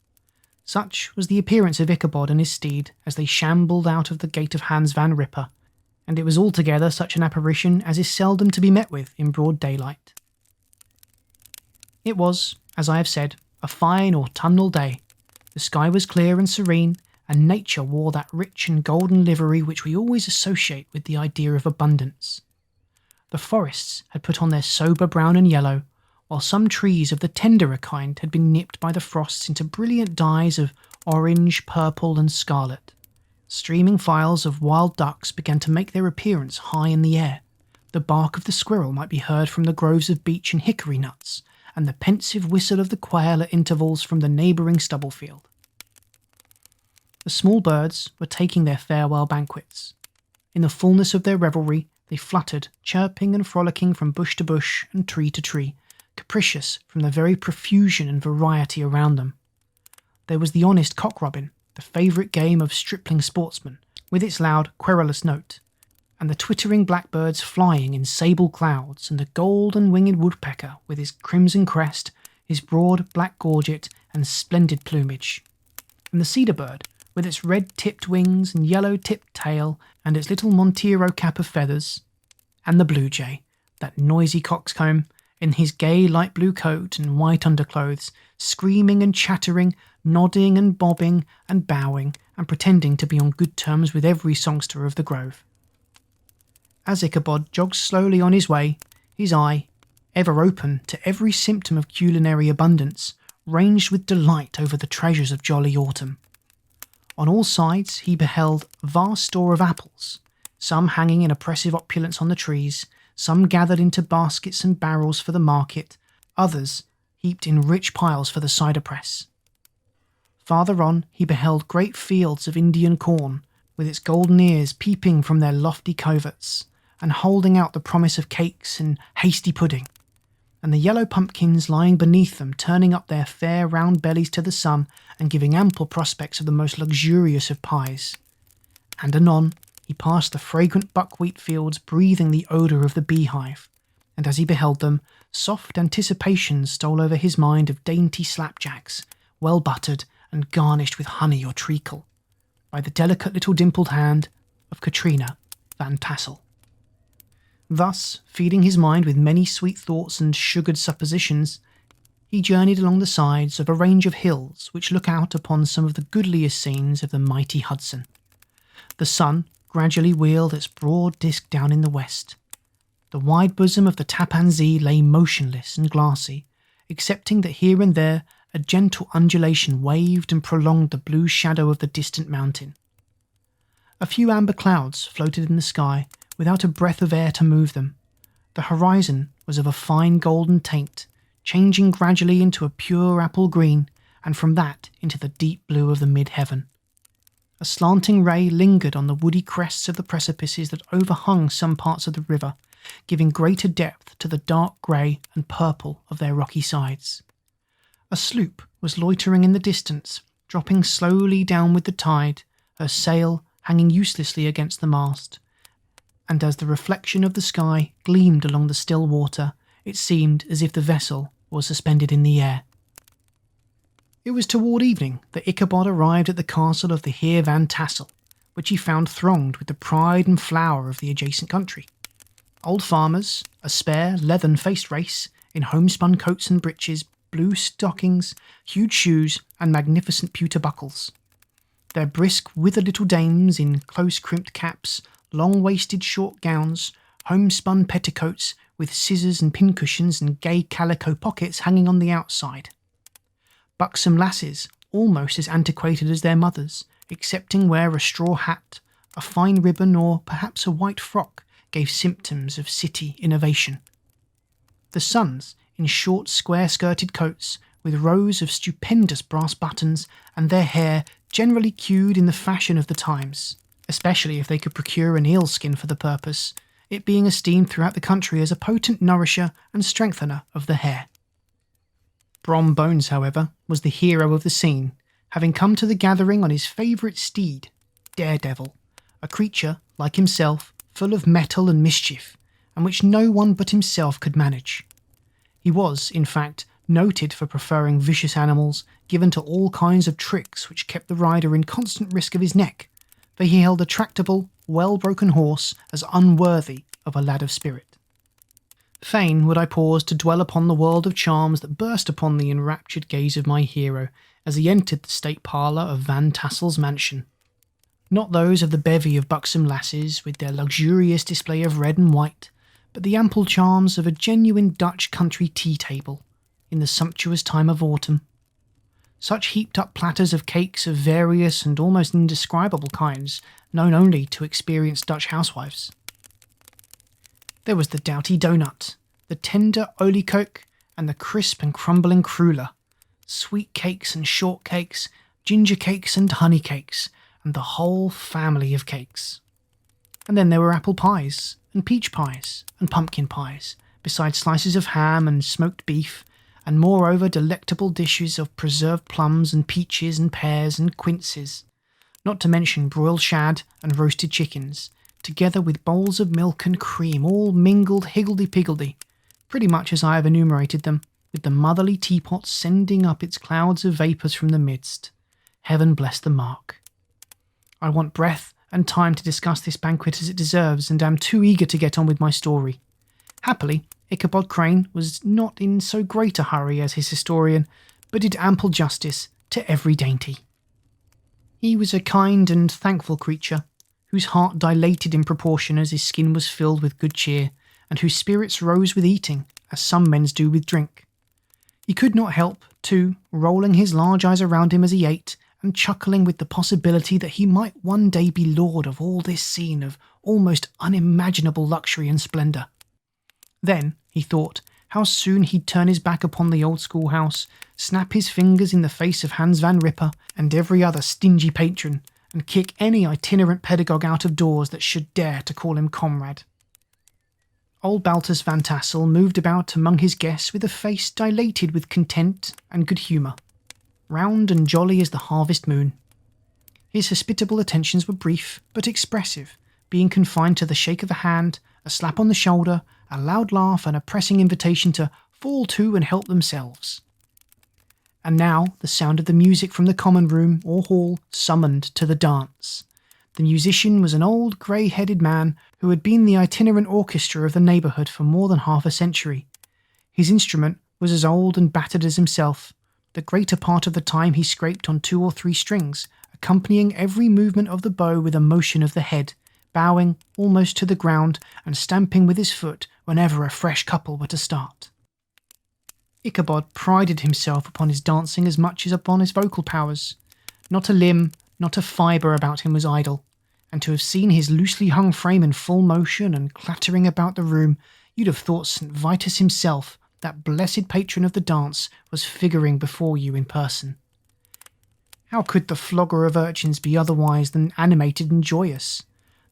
Such was the appearance of Ichabod and his steed as they shambled out of the gate of Hans van Ripper, and it was altogether such an apparition as is seldom to be met with in broad daylight. It was, as I have said, a fine autumnal day. The sky was clear and serene, and nature wore that rich and golden livery which we always associate with the idea of abundance. The forests had put on their sober brown and yellow, while some trees of the tenderer kind had been nipped by the frosts into brilliant dyes of orange, purple, and scarlet. Streaming files of wild ducks began to make their appearance high in the air. The bark of the squirrel might be heard from the groves of beech and hickory nuts, and the pensive whistle of the quail at intervals from the neighbouring stubble field. The small birds were taking their farewell banquets. In the fullness of their revelry, they fluttered, chirping and frolicking from bush to bush and tree to tree, capricious from the very profusion and variety around them. There was the honest cock-robin, the favourite game of stripling sportsmen, with its loud, querulous note, and the twittering blackbirds flying in sable clouds, and the golden-winged woodpecker with his crimson crest, his broad black gorget and splendid plumage, and the cedar bird, with its red-tipped wings and yellow-tipped tail and its little Montero cap of feathers, and the blue jay, that noisy coxcomb, in his gay light blue coat and white underclothes, screaming and chattering, nodding and bobbing and bowing, and pretending to be on good terms with every songster of the grove. As Ichabod jogged slowly on his way, his eye, ever open to every symptom of culinary abundance, ranged with delight over the treasures of jolly autumn. On all sides he beheld vast store of apples, some hanging in oppressive opulence on the trees, some gathered into baskets and barrels for the market, others heaped in rich piles for the cider press. Farther on he beheld great fields of Indian corn, with its golden ears peeping from their lofty coverts, and holding out the promise of cakes and hasty pudding, and the yellow pumpkins lying beneath them turning up their fair round bellies to the sun and giving ample prospects of the most luxurious of pies. And anon he passed the fragrant buckwheat fields breathing the odour of the beehive, and as he beheld them, soft anticipations stole over his mind of dainty slapjacks, well buttered and garnished with honey or treacle, by the delicate little dimpled hand of Katrina Van Tassel. Thus, feeding his mind with many sweet thoughts and sugared suppositions, he journeyed along the sides of a range of hills which look out upon some of the goodliest scenes of the mighty Hudson. The sun gradually wheeled its broad disk down in the west. The wide bosom of the Tappan Zee lay motionless and glassy, excepting that here and there a gentle undulation waved and prolonged the blue shadow of the distant mountain. A few amber clouds floated in the sky, without a breath of air to move them. The horizon was of a fine golden tint, changing gradually into a pure apple green, and from that into the deep blue of the mid-heaven. A slanting ray lingered on the woody crests of the precipices that overhung some parts of the river, giving greater depth to the dark grey and purple of their rocky sides. A sloop was loitering in the distance, dropping slowly down with the tide, her sail hanging uselessly against the mast, and as the reflection of the sky gleamed along the still water, it seemed as if the vessel was suspended in the air. It was toward evening that Ichabod arrived at the castle of the Heer Van Tassel, which he found thronged with the pride and flower of the adjacent country. Old farmers, a spare, leathern-faced race, in homespun coats and breeches, blue stockings, huge shoes, and magnificent pewter buckles. Their brisk, withered little dames in close-crimped caps, long-waisted short gowns, homespun petticoats with scissors and pincushions and gay calico pockets hanging on the outside. Buxom lasses, almost as antiquated as their mothers, excepting where a straw hat, a fine ribbon, or perhaps a white frock gave symptoms of city innovation. The sons, in short square-skirted coats, with rows of stupendous brass buttons, and their hair generally queued in the fashion of the times, especially if they could procure an eel skin for the purpose, it being esteemed throughout the country as a potent nourisher and strengthener of the hair. Brom Bones, however, was the hero of the scene, having come to the gathering on his favourite steed, Daredevil, a creature, like himself, full of mettle and mischief, and which no one but himself could manage. He was, in fact, noted for preferring vicious animals, given to all kinds of tricks which kept the rider in constant risk of his neck, for he held a tractable, well-broken horse as unworthy of a lad of spirit. Fain would I pause to dwell upon the world of charms that burst upon the enraptured gaze of my hero as he entered the state parlour of Van Tassel's mansion. Not those of the bevy of buxom lasses with their luxurious display of red and white, but the ample charms of a genuine Dutch country tea table in the sumptuous time of autumn. Such heaped up platters of cakes of various and almost indescribable kinds, known only to experienced Dutch housewives. There was the doughty doughnut, the tender oliekoek, and the crisp and crumbling cruller, sweet cakes and shortcakes, ginger cakes and honey cakes, and the whole family of cakes. And then there were apple pies, and peach pies, and pumpkin pies, besides slices of ham and smoked beef, and moreover delectable dishes of preserved plums and peaches and pears and quinces, not to mention broiled shad and roasted chickens, together with bowls of milk and cream, all mingled higgledy-piggledy, pretty much as I have enumerated them, with the motherly teapot sending up its clouds of vapours from the midst. Heaven bless the mark. I want breath and time to discuss this banquet as it deserves, and am too eager to get on with my story. Happily, Ichabod Crane was not in so great a hurry as his historian, but did ample justice to every dainty. He was a kind and thankful creature, whose heart dilated in proportion as his skin was filled with good cheer, and whose spirits rose with eating, as some men's do with drink. He could not help, too, rolling his large eyes around him as he ate, and chuckling with the possibility that he might one day be lord of all this scene of almost unimaginable luxury and splendour. Then, he thought, how soon he'd turn his back upon the old schoolhouse, snap his fingers in the face of Hans Van Ripper and every other stingy patron, and kick any itinerant pedagogue out of doors that should dare to call him comrade. Old Baltus Van Tassel moved about among his guests with a face dilated with content and good humour, round and jolly as the harvest moon. His hospitable attentions were brief but expressive, being confined to the shake of a hand, a slap on the shoulder, a loud laugh, and a pressing invitation to fall to and help themselves. And now the sound of the music from the common room or hall summoned to the dance. The musician was an old grey-headed man who had been the itinerant orchestra of the neighbourhood for more than half a century. His instrument was as old and battered as himself. The greater part of the time he scraped on 2 or 3 strings, accompanying every movement of the bow with a motion of the head, bowing almost to the ground and stamping with his foot whenever a fresh couple were to start. Ichabod prided himself upon his dancing as much as upon his vocal powers. Not a limb, not a fibre about him was idle, and to have seen his loosely hung frame in full motion and clattering about the room, you'd have thought St. Vitus himself, that blessed patron of the dance, was figuring before you in person. How could the flogger of urchins be otherwise than animated and joyous?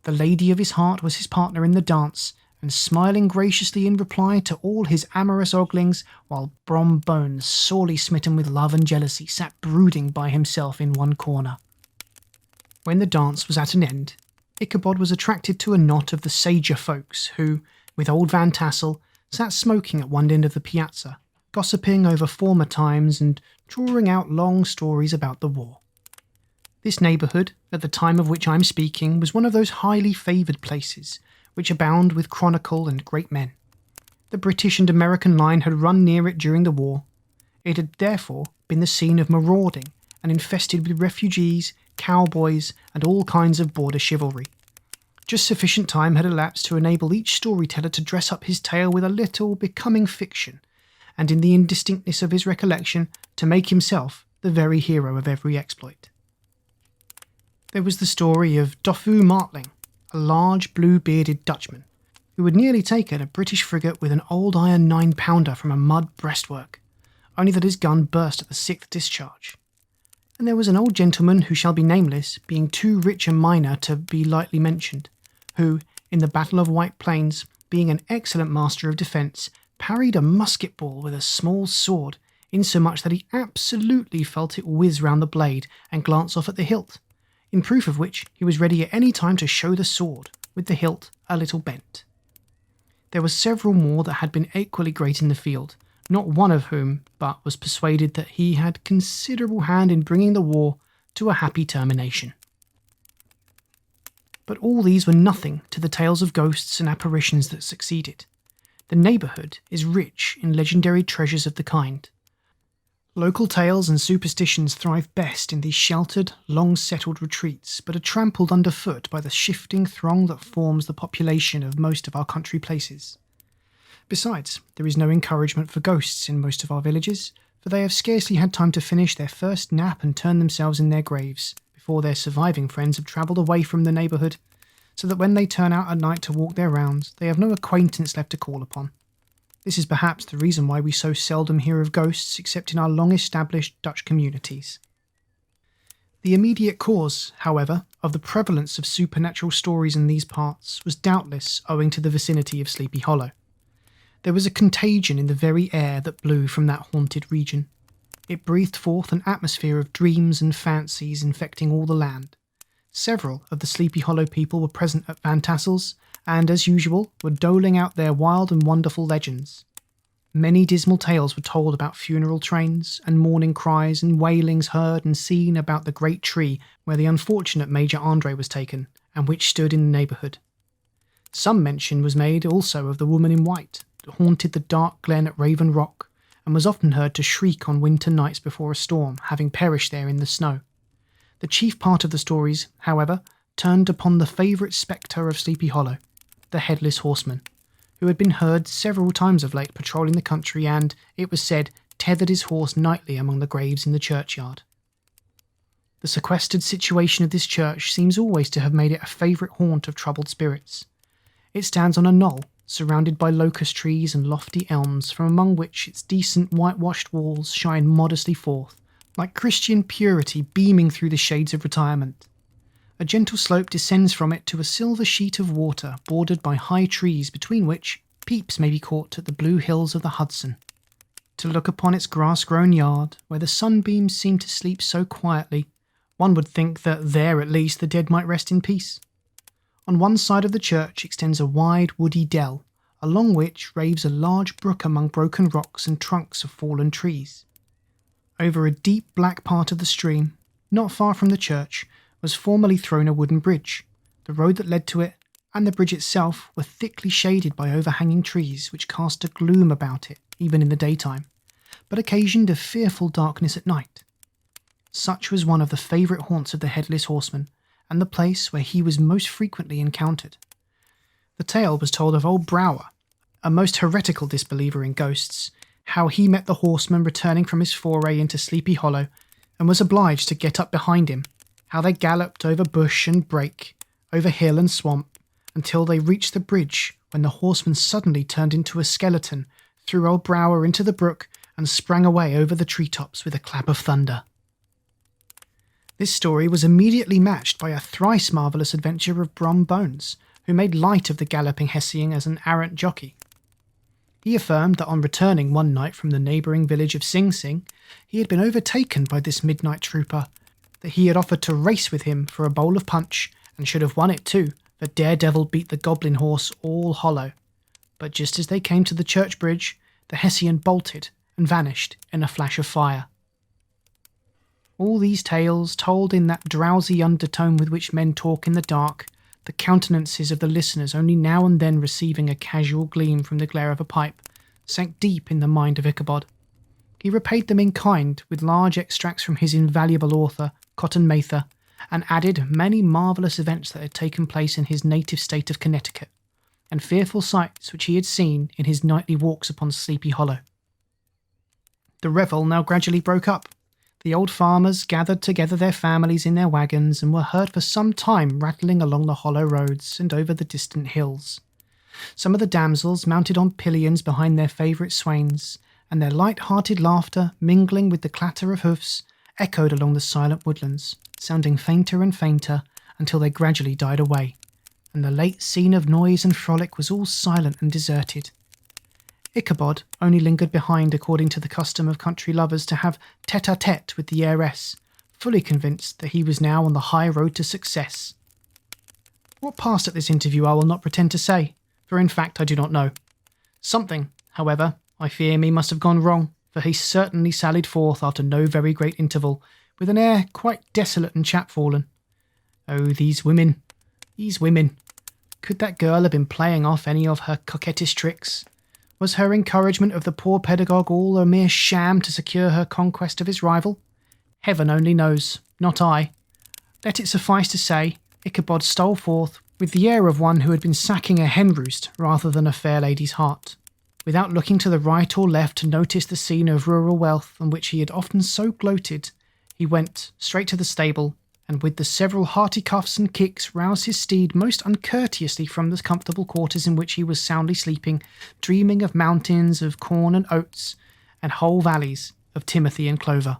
The lady of his heart was his partner in the dance, and smiling graciously in reply to all his amorous oglings, while Brom Bones, sorely smitten with love and jealousy, sat brooding by himself in one corner. When the dance was at an end, Ichabod was attracted to a knot of the sager folks who, with old Van Tassel, sat smoking at one end of the piazza, gossiping over former times and drawing out long stories about the war. This neighbourhood, at the time of which I am speaking, was one of those highly favoured places which abound with chronicle and great men. The British and American line had run near it during the war. It had therefore been the scene of marauding and infested with refugees, cowboys, and all kinds of border chivalry. Just sufficient time had elapsed to enable each storyteller to dress up his tale with a little becoming fiction, and in the indistinctness of his recollection to make himself the very hero of every exploit. There was the story of Doffu Martling, a large blue-bearded Dutchman, who had nearly taken a British frigate with an old iron 9-pounder from a mud breastwork, only that his gun burst at the 6th discharge. And there was an old gentleman who shall be nameless, being too rich a miner to be lightly mentioned, who, in the Battle of White Plains, being an excellent master of defence, parried a musket ball with a small sword, insomuch that he absolutely felt it whiz round the blade and glance off at the hilt, in proof of which he was ready at any time to show the sword, with the hilt a little bent. There were several more that had been equally great in the field, not one of whom but was persuaded that he had considerable hand in bringing the war to a happy termination. But all these were nothing to the tales of ghosts and apparitions that succeeded. The neighbourhood is rich in legendary treasures of the kind. Local tales and superstitions thrive best in these sheltered, long-settled retreats, but are trampled underfoot by the shifting throng that forms the population of most of our country places. Besides, there is no encouragement for ghosts in most of our villages, for they have scarcely had time to finish their first nap and turn themselves in their graves, before their surviving friends have travelled away from the neighbourhood, so that when they turn out at night to walk their rounds, they have no acquaintance left to call upon. This is perhaps the reason why we so seldom hear of ghosts except in our long-established Dutch communities. The immediate cause, however, of the prevalence of supernatural stories in these parts was doubtless owing to the vicinity of Sleepy Hollow. There was a contagion in the very air that blew from that haunted region. It breathed forth an atmosphere of dreams and fancies infecting all the land. Several of the Sleepy Hollow people were present at Van Tassel's, and, as usual, were doling out their wild and wonderful legends. Many dismal tales were told about funeral trains, and mourning cries and wailings heard and seen about the great tree where the unfortunate Major Andre was taken, and which stood in the neighbourhood. Some mention was made also of the woman in white, that haunted the dark glen at Raven Rock, and was often heard to shriek on winter nights before a storm, having perished there in the snow. The chief part of the stories, however, turned upon the favourite spectre of Sleepy Hollow, the Headless Horseman, who had been heard several times of late patrolling the country and, it was said, tethered his horse nightly among the graves in the churchyard. The sequestered situation of this church seems always to have made it a favourite haunt of troubled spirits. It stands on a knoll, surrounded by locust trees and lofty elms, from among which its decent whitewashed walls shine modestly forth, like Christian purity beaming through the shades of retirement. A gentle slope descends from it to a silver sheet of water bordered by high trees between which peeps may be caught at the blue hills of the Hudson. To look upon its grass-grown yard, where the sunbeams seem to sleep so quietly, one would think that there at least the dead might rest in peace. On one side of the church extends a wide woody dell, along which raves a large brook among broken rocks and trunks of fallen trees. Over a deep black part of the stream, not far from the church, was formerly thrown a wooden bridge. The road that led to it, and the bridge itself, were thickly shaded by overhanging trees which cast a gloom about it, even in the daytime, but occasioned a fearful darkness at night. Such was one of the favourite haunts of the Headless Horseman, and the place where he was most frequently encountered. The tale was told of old Brower, a most heretical disbeliever in ghosts, how he met the horseman returning from his foray into Sleepy Hollow, and was obliged to get up behind him, how they galloped over bush and brake, over hill and swamp, until they reached the bridge, when the horseman suddenly turned into a skeleton, threw old Brower into the brook, and sprang away over the treetops with a clap of thunder. This story was immediately matched by a thrice marvellous adventure of Brom Bones, who made light of the galloping Hessian as an arrant jockey. He affirmed that on returning one night from the neighbouring village of Sing Sing, he had been overtaken by this midnight trooper, that he had offered to race with him for a bowl of punch, and should have won it too, for Daredevil beat the goblin horse all hollow. But just as they came to the church bridge, the Hessian bolted and vanished in a flash of fire. All these tales, told in that drowsy undertone with which men talk in the dark, the countenances of the listeners only now and then receiving a casual gleam from the glare of a pipe, sank deep in the mind of Ichabod. He repaid them in kind with large extracts from his invaluable author, Cotton Mather, and added many marvellous events that had taken place in his native state of Connecticut, and fearful sights which he had seen in his nightly walks upon Sleepy Hollow. The revel now gradually broke up. The old farmers gathered together their families in their wagons and were heard for some time rattling along the hollow roads and over the distant hills. Some of the damsels mounted on pillions behind their favourite swains, and their light-hearted laughter, mingling with the clatter of hoofs, echoed along the silent woodlands, sounding fainter and fainter until they gradually died away, and the late scene of noise and frolic was all silent and deserted. Ichabod only lingered behind according to the custom of country lovers to have tête-à-tête with the heiress, fully convinced that he was now on the high road to success. What passed at this interview I will not pretend to say, for in fact I do not know. Something, however, I fear me must have gone wrong, for he certainly sallied forth after no very great interval, with an air quite desolate and chapfallen. Oh, these women! These women. Could that girl have been playing off any of her coquettish tricks? Was her encouragement of the poor pedagogue all a mere sham to secure her conquest of his rival? Heaven only knows, not I. Let it suffice to say, Ichabod stole forth with the air of one who had been sacking a hen roost rather than a fair lady's heart. Without looking to the right or left to notice the scene of rural wealth on which he had often so gloated, he went straight to the stable, and with the several hearty cuffs and kicks roused his steed most uncourteously from the comfortable quarters in which he was soundly sleeping, dreaming of mountains of corn and oats, and whole valleys of timothy and clover.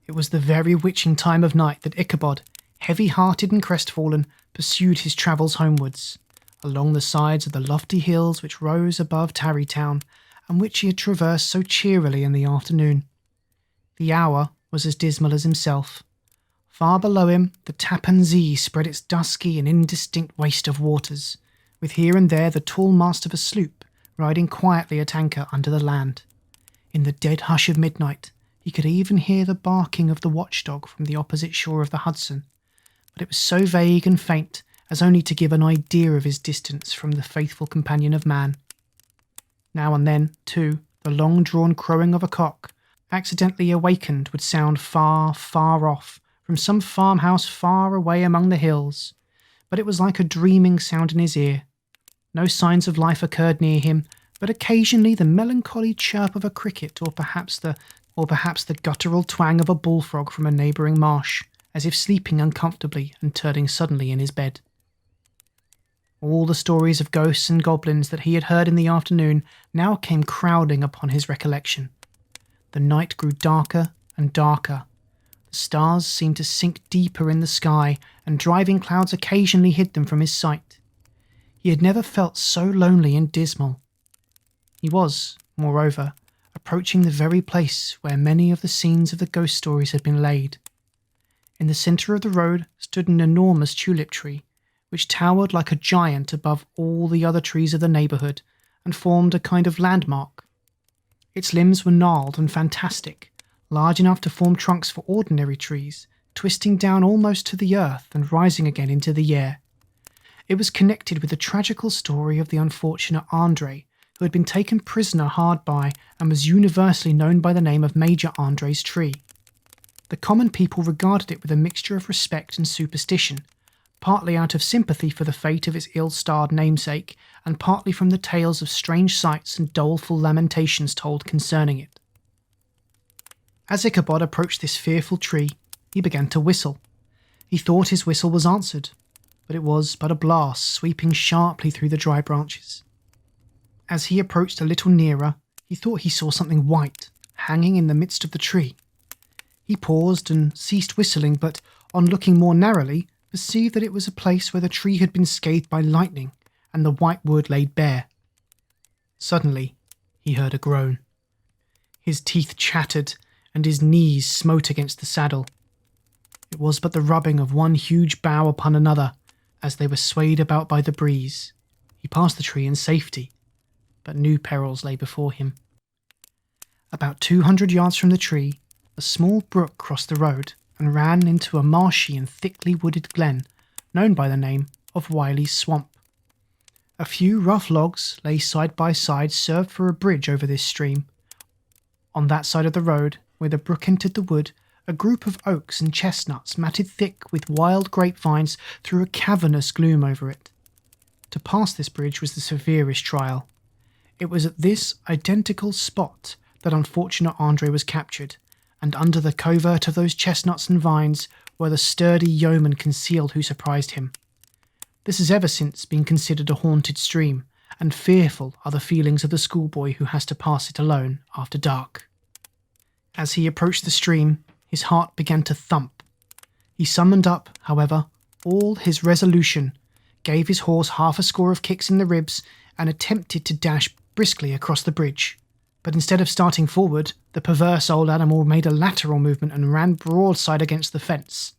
It was the very witching time of night that Ichabod, heavy-hearted and crestfallen, pursued his travels homewards, along the sides of the lofty hills which rose above Tarrytown, and which he had traversed so cheerily in the afternoon. The hour was as dismal as himself. Far below him the Tappan Zee spread its dusky and indistinct waste of waters, with here and there the tall mast of a sloop riding quietly at anchor under the land. In the dead hush of midnight he could even hear the barking of the watchdog from the opposite shore of the Hudson, but it was so vague and faint as only to give an idea of his distance from the faithful companion of man. Now and then, too, the long-drawn crowing of a cock, accidentally awakened, would sound far, far off, from some farmhouse far away among the hills, but it was like a dreaming sound in his ear. No signs of life occurred near him, but occasionally the melancholy chirp of a cricket, or perhaps the guttural twang of a bullfrog from a neighbouring marsh, as if sleeping uncomfortably and turning suddenly in his bed. All the stories of ghosts and goblins that he had heard in the afternoon now came crowding upon his recollection. The night grew darker and darker. The stars seemed to sink deeper in the sky, and driving clouds occasionally hid them from his sight. He had never felt so lonely and dismal. He was, moreover, approaching the very place where many of the scenes of the ghost stories had been laid. In the centre of the road stood an enormous tulip tree, which towered like a giant above all the other trees of the neighbourhood, and formed a kind of landmark. Its limbs were gnarled and fantastic, large enough to form trunks for ordinary trees, twisting down almost to the earth and rising again into the air. It was connected with the tragical story of the unfortunate Andre, who had been taken prisoner hard by and was universally known by the name of Major Andre's tree. The common people regarded it with a mixture of respect and superstition, partly out of sympathy for the fate of its ill-starred namesake, and partly from the tales of strange sights and doleful lamentations told concerning it. As Ichabod approached this fearful tree, he began to whistle. He thought his whistle was answered, but it was but a blast sweeping sharply through the dry branches. As he approached a little nearer, he thought he saw something white hanging in the midst of the tree. He paused and ceased whistling, but on looking more narrowly, perceived that it was a place where the tree had been scathed by lightning and the white wood laid bare. Suddenly, he heard a groan. His teeth chattered and his knees smote against the saddle. It was but the rubbing of one huge bough upon another as they were swayed about by the breeze. He passed the tree in safety, but new perils lay before him. About 200 yards from the tree, a small brook crossed the road and ran into a marshy and thickly wooded glen, known by the name of Wiley's Swamp. A few rough logs lay side by side served for a bridge over this stream. On that side of the road, where the brook entered the wood, a group of oaks and chestnuts matted thick with wild grapevines threw a cavernous gloom over it. To pass this bridge was the severest trial. It was at this identical spot that unfortunate Andre was captured, and under the covert of those chestnuts and vines were the sturdy yeomen concealed who surprised him. This has ever since been considered a haunted stream, and fearful are the feelings of the schoolboy who has to pass it alone after dark. As he approached the stream, his heart began to thump. He summoned up, however, all his resolution, gave his horse half a score of kicks in the ribs, and attempted to dash briskly across the bridge. But instead of starting forward, the perverse old animal made a lateral movement and ran broadside against the fence.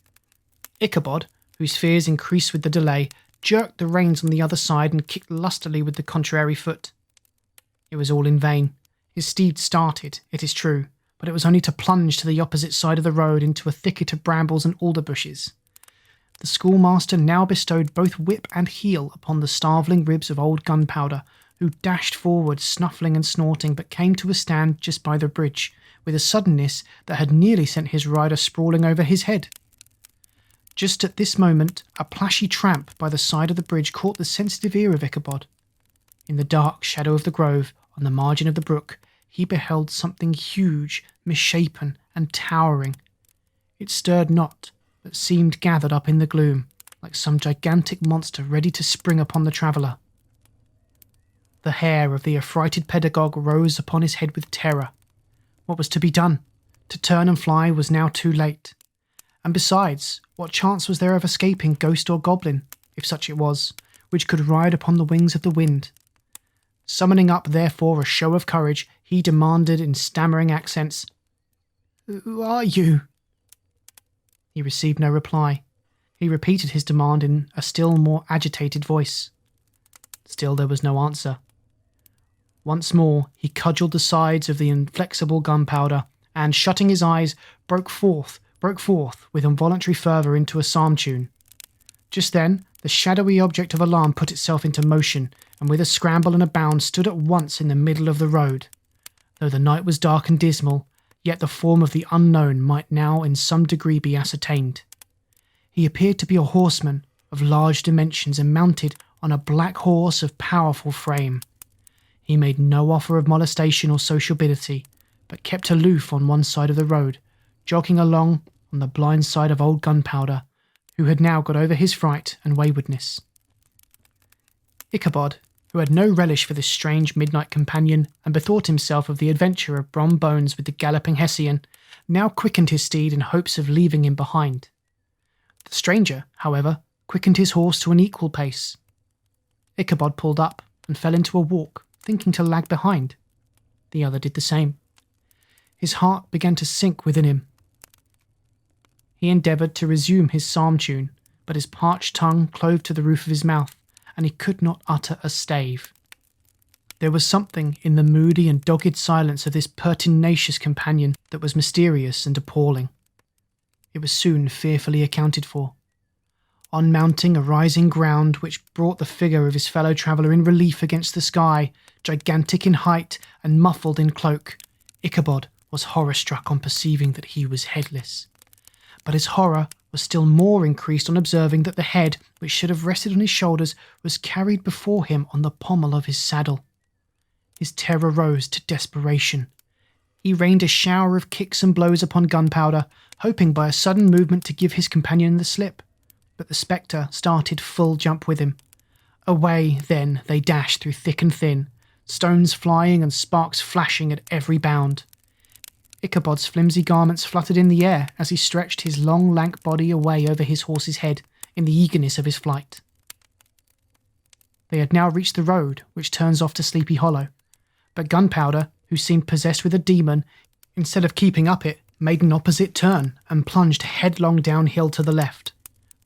Ichabod, whose fears increased with the delay, jerked the reins on the other side and kicked lustily with the contrary foot. It was all in vain. His steed started, it is true, but it was only to plunge to the opposite side of the road into a thicket of brambles and alder bushes. the schoolmaster now bestowed both whip and heel upon the starveling ribs of old Gunpowder, who dashed forward, snuffling and snorting, but came to a stand just by the bridge, with a suddenness that had nearly sent his rider sprawling over his head. Just at this moment, a plashy tramp by the side of the bridge caught the sensitive ear of Ichabod. In the dark shadow of the grove, on the margin of the brook, he beheld something huge, misshapen, and towering. It stirred not, but seemed gathered up in the gloom, like some gigantic monster ready to spring upon the traveller. The hair of the affrighted pedagogue rose upon his head with terror. What was to be done? To turn and fly was now too late. And besides, what chance was there of escaping ghost or goblin, if such it was, which could ride upon the wings of the wind? Summoning up, therefore, a show of courage, he demanded in stammering accents, "Who are you?" He received no reply. He repeated his demand in a still more agitated voice. Still there was no answer. Once more he cudgelled the sides of the inflexible Gunpowder, and, shutting his eyes, broke forth with involuntary fervour into a psalm tune. Just then, the shadowy object of alarm put itself into motion, and with a scramble and a bound stood at once in the middle of the road. Though the night was dark and dismal, yet the form of the unknown might now in some degree be ascertained. He appeared to be a horseman of large dimensions and mounted on a black horse of powerful frame. He made no offer of molestation or sociability, but kept aloof on one side of the road, jogging along on the blind side of old Gunpowder, who had now got over his fright and waywardness. Ichabod, who had no relish for this strange midnight companion, and bethought himself of the adventure of Brom Bones with the galloping Hessian, now quickened his steed in hopes of leaving him behind. The stranger, however, quickened his horse to an equal pace. Ichabod pulled up and fell into a walk, thinking to lag behind. The other did the same. His heart began to sink within him. He endeavoured to resume his psalm tune, but his parched tongue clove to the roof of his mouth, and he could not utter a stave. There was something in the moody and dogged silence of this pertinacious companion that was mysterious and appalling. It was soon fearfully accounted for. On mounting a rising ground which brought the figure of his fellow traveller in relief against the sky, gigantic in height and muffled in cloak, Ichabod was horror-struck on perceiving that he was headless. But his horror was still more increased on observing that the head, which should have rested on his shoulders, was carried before him on the pommel of his saddle. His terror rose to desperation. He rained a shower of kicks and blows upon Gunpowder, hoping by a sudden movement to give his companion the slip. But the spectre started full jump with him. Away, then, they dashed through thick and thin, stones flying and sparks flashing at every bound. Ichabod's flimsy garments fluttered in the air as he stretched his long, lank body away over his horse's head in the eagerness of his flight. They had now reached the road which turns off to Sleepy Hollow, but Gunpowder, who seemed possessed with a demon, instead of keeping up it, made an opposite turn and plunged headlong downhill to the left.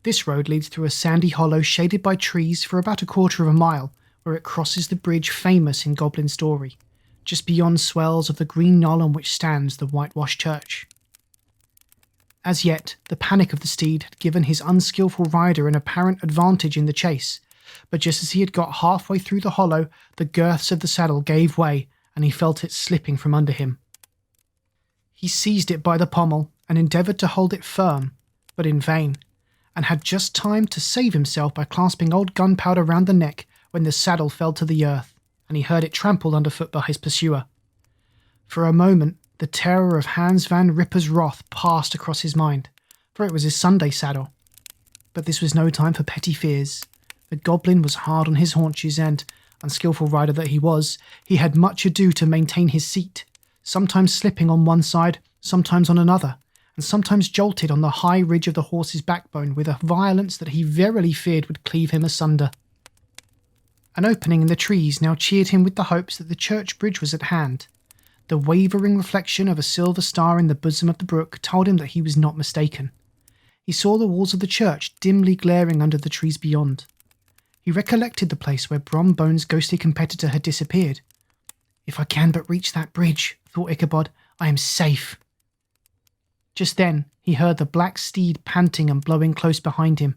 This road leads through a sandy hollow shaded by trees for about 1/4 of a mile, where it crosses the bridge famous in Goblin story, just beyond swells of the green knoll on which stands the whitewashed church. As yet, the panic of the steed had given his unskilful rider an apparent advantage in the chase, but just as he had got halfway through the hollow, the girths of the saddle gave way, and he felt it slipping from under him. He seized it by the pommel and endeavoured to hold it firm, but in vain, and had just time to save himself by clasping old Gunpowder round the neck when the saddle fell to the earth, and he heard it trampled underfoot by his pursuer. For a moment, the terror of Hans Van Ripper's wrath passed across his mind, for it was his Sunday saddle. But this was no time for petty fears. The goblin was hard on his haunches and, unskilful rider that he was, he had much ado to maintain his seat, sometimes slipping on one side, sometimes on another, and sometimes jolted on the high ridge of the horse's backbone with a violence that he verily feared would cleave him asunder. An opening in the trees now cheered him with the hopes that the church bridge was at hand. The wavering reflection of a silver star in the bosom of the brook told him that he was not mistaken. He saw the walls of the church dimly glaring under the trees beyond. He recollected the place where Brom Bones' ghostly competitor had disappeared. "If I can but reach that bridge," thought Ichabod, "I am safe." Just then, he heard the black steed panting and blowing close behind him.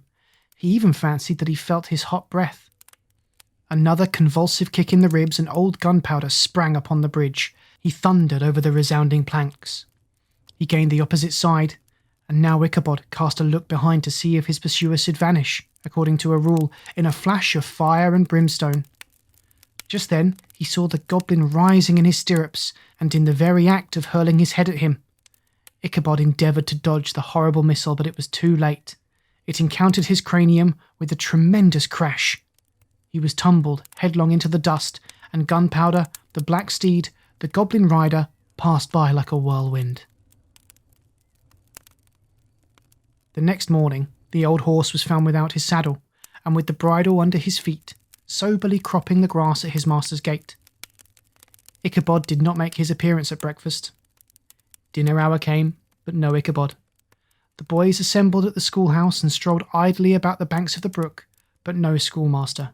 He even fancied that he felt his hot breath. Another convulsive kick in the ribs and old Gunpowder sprang upon the bridge. He thundered over the resounding planks. He gained the opposite side, and now Ichabod cast a look behind to see if his pursuer should vanish, according to a rule, in a flash of fire and brimstone. Just then he saw the goblin rising in his stirrups, and in the very act of hurling his head at him. Ichabod endeavoured to dodge the horrible missile, but it was too late. It encountered his cranium with a tremendous crash. He was tumbled headlong into the dust, and Gunpowder, the black steed, the goblin rider, passed by like a whirlwind. The next morning, the old horse was found without his saddle, and with the bridle under his feet, soberly cropping the grass at his master's gate. Ichabod did not make his appearance at breakfast. Dinner hour came, but no Ichabod. The boys assembled at the schoolhouse and strolled idly about the banks of the brook, but no schoolmaster.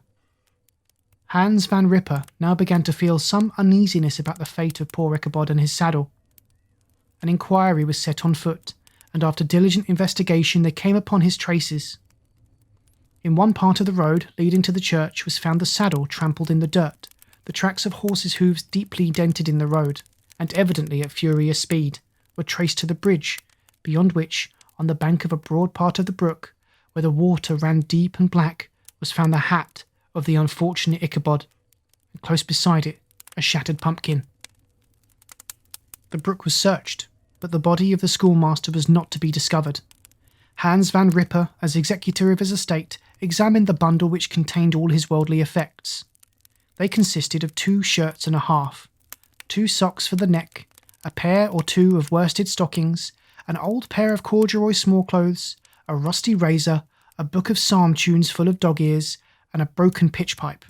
Hans Van Ripper now began to feel some uneasiness about the fate of poor Ichabod and his saddle. An inquiry was set on foot, and after diligent investigation they came upon his traces. In one part of the road leading to the church was found the saddle trampled in the dirt, the tracks of horses' hooves deeply dented in the road, and evidently at furious speed, were traced to the bridge, beyond which, on the bank of a broad part of the brook, where the water ran deep and black, was found the hat of the unfortunate Ichabod, and close beside it a shattered pumpkin. The brook was searched, but the body of the schoolmaster was not to be discovered. Hans Van Ripper, as executor of his estate, examined the bundle which contained all his worldly effects. They consisted of 2 shirts and a half, 2 socks for the neck, a pair or 2 of worsted stockings, an old pair of corduroy smallclothes, a rusty razor, a book of psalm tunes full of dog ears, and a broken pitch pipe.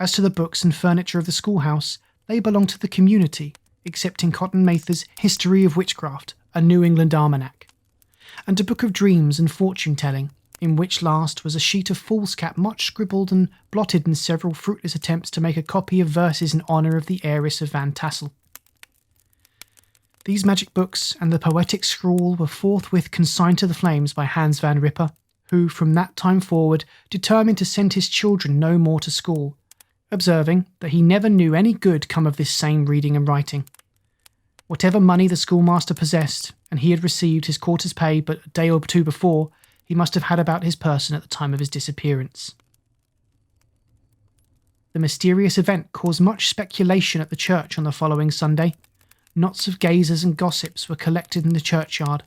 As to the books and furniture of the schoolhouse, they belonged to the community, excepting Cotton Mather's History of Witchcraft, a New England almanac, and a book of dreams and fortune-telling, in which last was a sheet of foolscap much scribbled and blotted in several fruitless attempts to make a copy of verses in honour of the heiress of Van Tassel. These magic books and the poetic scrawl were forthwith consigned to the flames by Hans Van Ripper, who from that time forward determined to send his children no more to school, observing that he never knew any good come of this same reading and writing. Whatever money the schoolmaster possessed, and he had received his quarter's pay but a day or 2 before, he must have had about his person at the time of his disappearance. The mysterious event caused much speculation at the church on the following Sunday. Knots of gazers and gossips were collected in the churchyard,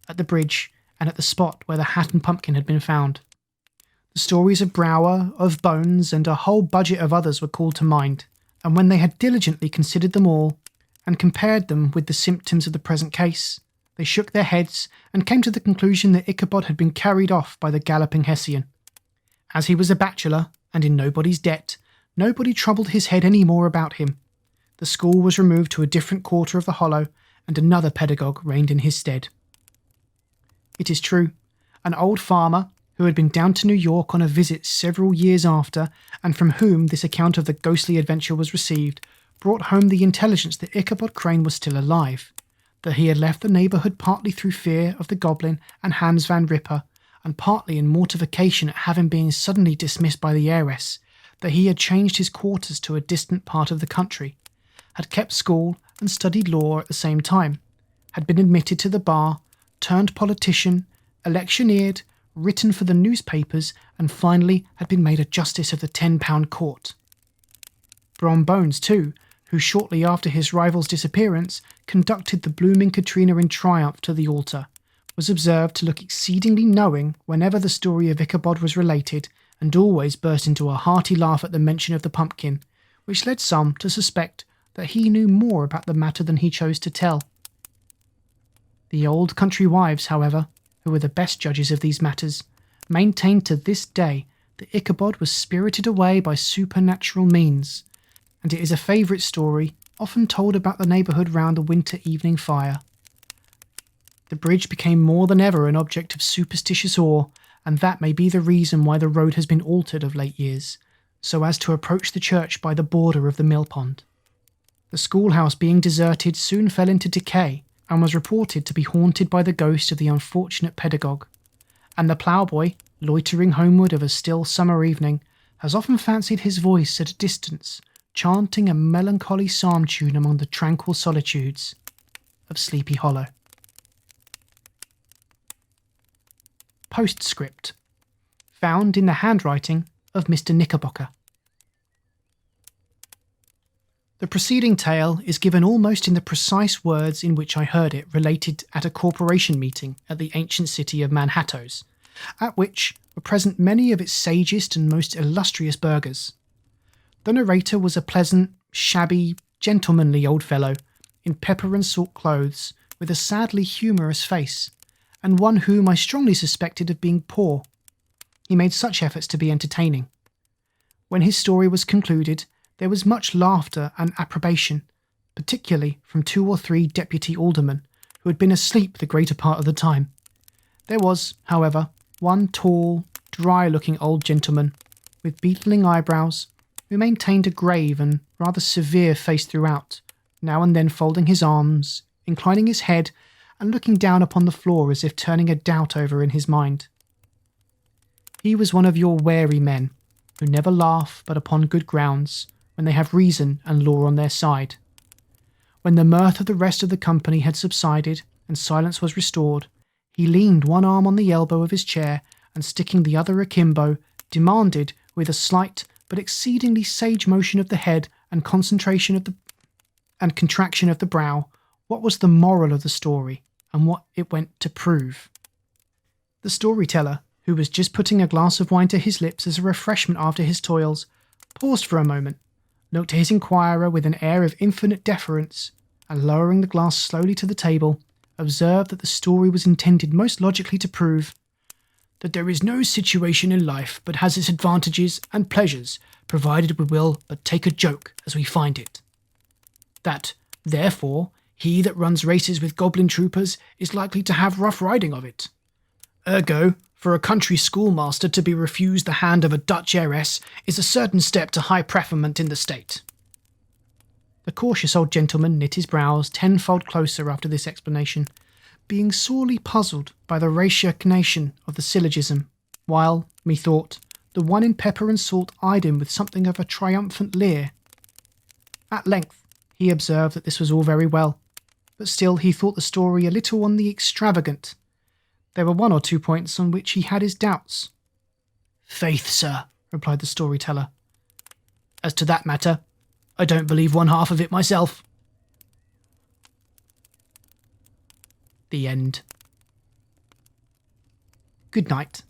at the bridge, and at the spot where the hat and pumpkin had been found. The stories of Brower, of Bones, and a whole budget of others were called to mind, and when they had diligently considered them all, and compared them with the symptoms of the present case, they shook their heads and came to the conclusion that Ichabod had been carried off by the galloping Hessian. As he was a bachelor, and in nobody's debt, nobody troubled his head any more about him. The school was removed to a different quarter of the hollow, and another pedagogue reigned in his stead. It is true, an old farmer, who had been down to New York on a visit several years after, and from whom this account of the ghostly adventure was received, brought home the intelligence that Ichabod Crane was still alive, that he had left the neighbourhood partly through fear of the goblin and Hans Van Ripper, and partly in mortification at having been suddenly dismissed by the heiress, that he had changed his quarters to a distant part of the country, had kept school and studied law at the same time, had been admitted to the bar, turned politician, electioneered, written for the newspapers, and finally had been made a justice of the £10 court. Brom Bones, too, who shortly after his rival's disappearance conducted the blooming Katrina in triumph to the altar, was observed to look exceedingly knowing whenever the story of Ichabod was related, and always burst into a hearty laugh at the mention of the pumpkin, which led some to suspect that he knew more about the matter than he chose to tell. The old country wives, however, who were the best judges of these matters, maintained to this day that Ichabod was spirited away by supernatural means, and it is a favourite story often told about the neighbourhood round the winter evening fire. The bridge became more than ever an object of superstitious awe, and that may be the reason why the road has been altered of late years, so as to approach the church by the border of the mill pond. The schoolhouse being deserted soon fell into decay, and was reported to be haunted by the ghost of the unfortunate pedagogue, and the ploughboy, loitering homeward of a still summer evening, has often fancied his voice at a distance, chanting a melancholy psalm tune among the tranquil solitudes of Sleepy Hollow. Postscript, found in the handwriting of Mr. Knickerbocker. The preceding tale is given almost in the precise words in which I heard it related at a corporation meeting at the ancient city of Manhattoes, at which were present many of its sagest and most illustrious burghers. The narrator was a pleasant, shabby, gentlemanly old fellow in pepper and salt clothes, with a sadly humorous face, and one whom I strongly suspected of being poor. He made such efforts to be entertaining. When his story was concluded, there was much laughter and approbation, particularly from 2 or 3 deputy aldermen, who had been asleep the greater part of the time. There was, however, one tall, dry-looking old gentleman, with beetling eyebrows, who maintained a grave and rather severe face throughout, now and then folding his arms, inclining his head, and looking down upon the floor as if turning a doubt over in his mind. He was one of your wary men, who never laugh but upon good grounds, when they have reason and law on their side. When the mirth of the rest of the company had subsided and silence was restored, he leaned one arm on the elbow of his chair and, sticking the other akimbo, demanded, with a slight but exceedingly sage motion of the head and contraction of the brow, what was the moral of the story and what it went to prove. The storyteller, who was just putting a glass of wine to his lips as a refreshment after his toils, paused for a moment, looked at his inquirer with an air of infinite deference, and lowering the glass slowly to the table, observed that the story was intended most logically to prove that there is no situation in life but has its advantages and pleasures, provided we will but take a joke as we find it. That, therefore, he that runs races with goblin troopers is likely to have rough riding of it. Ergo, for a country schoolmaster to be refused the hand of a Dutch heiress is a certain step to high preferment in the state. The cautious old gentleman knit his brows tenfold closer after this explanation, being sorely puzzled by the ratiocination of the syllogism, while, methought, the one in pepper and salt eyed him with something of a triumphant leer. At length he observed that this was all very well, but still he thought the story a little on the extravagant. There were 1 or 2 points on which he had his doubts. "Faith, sir," replied the storyteller, "as to that matter, I don't believe one half of it myself." The end. Good night.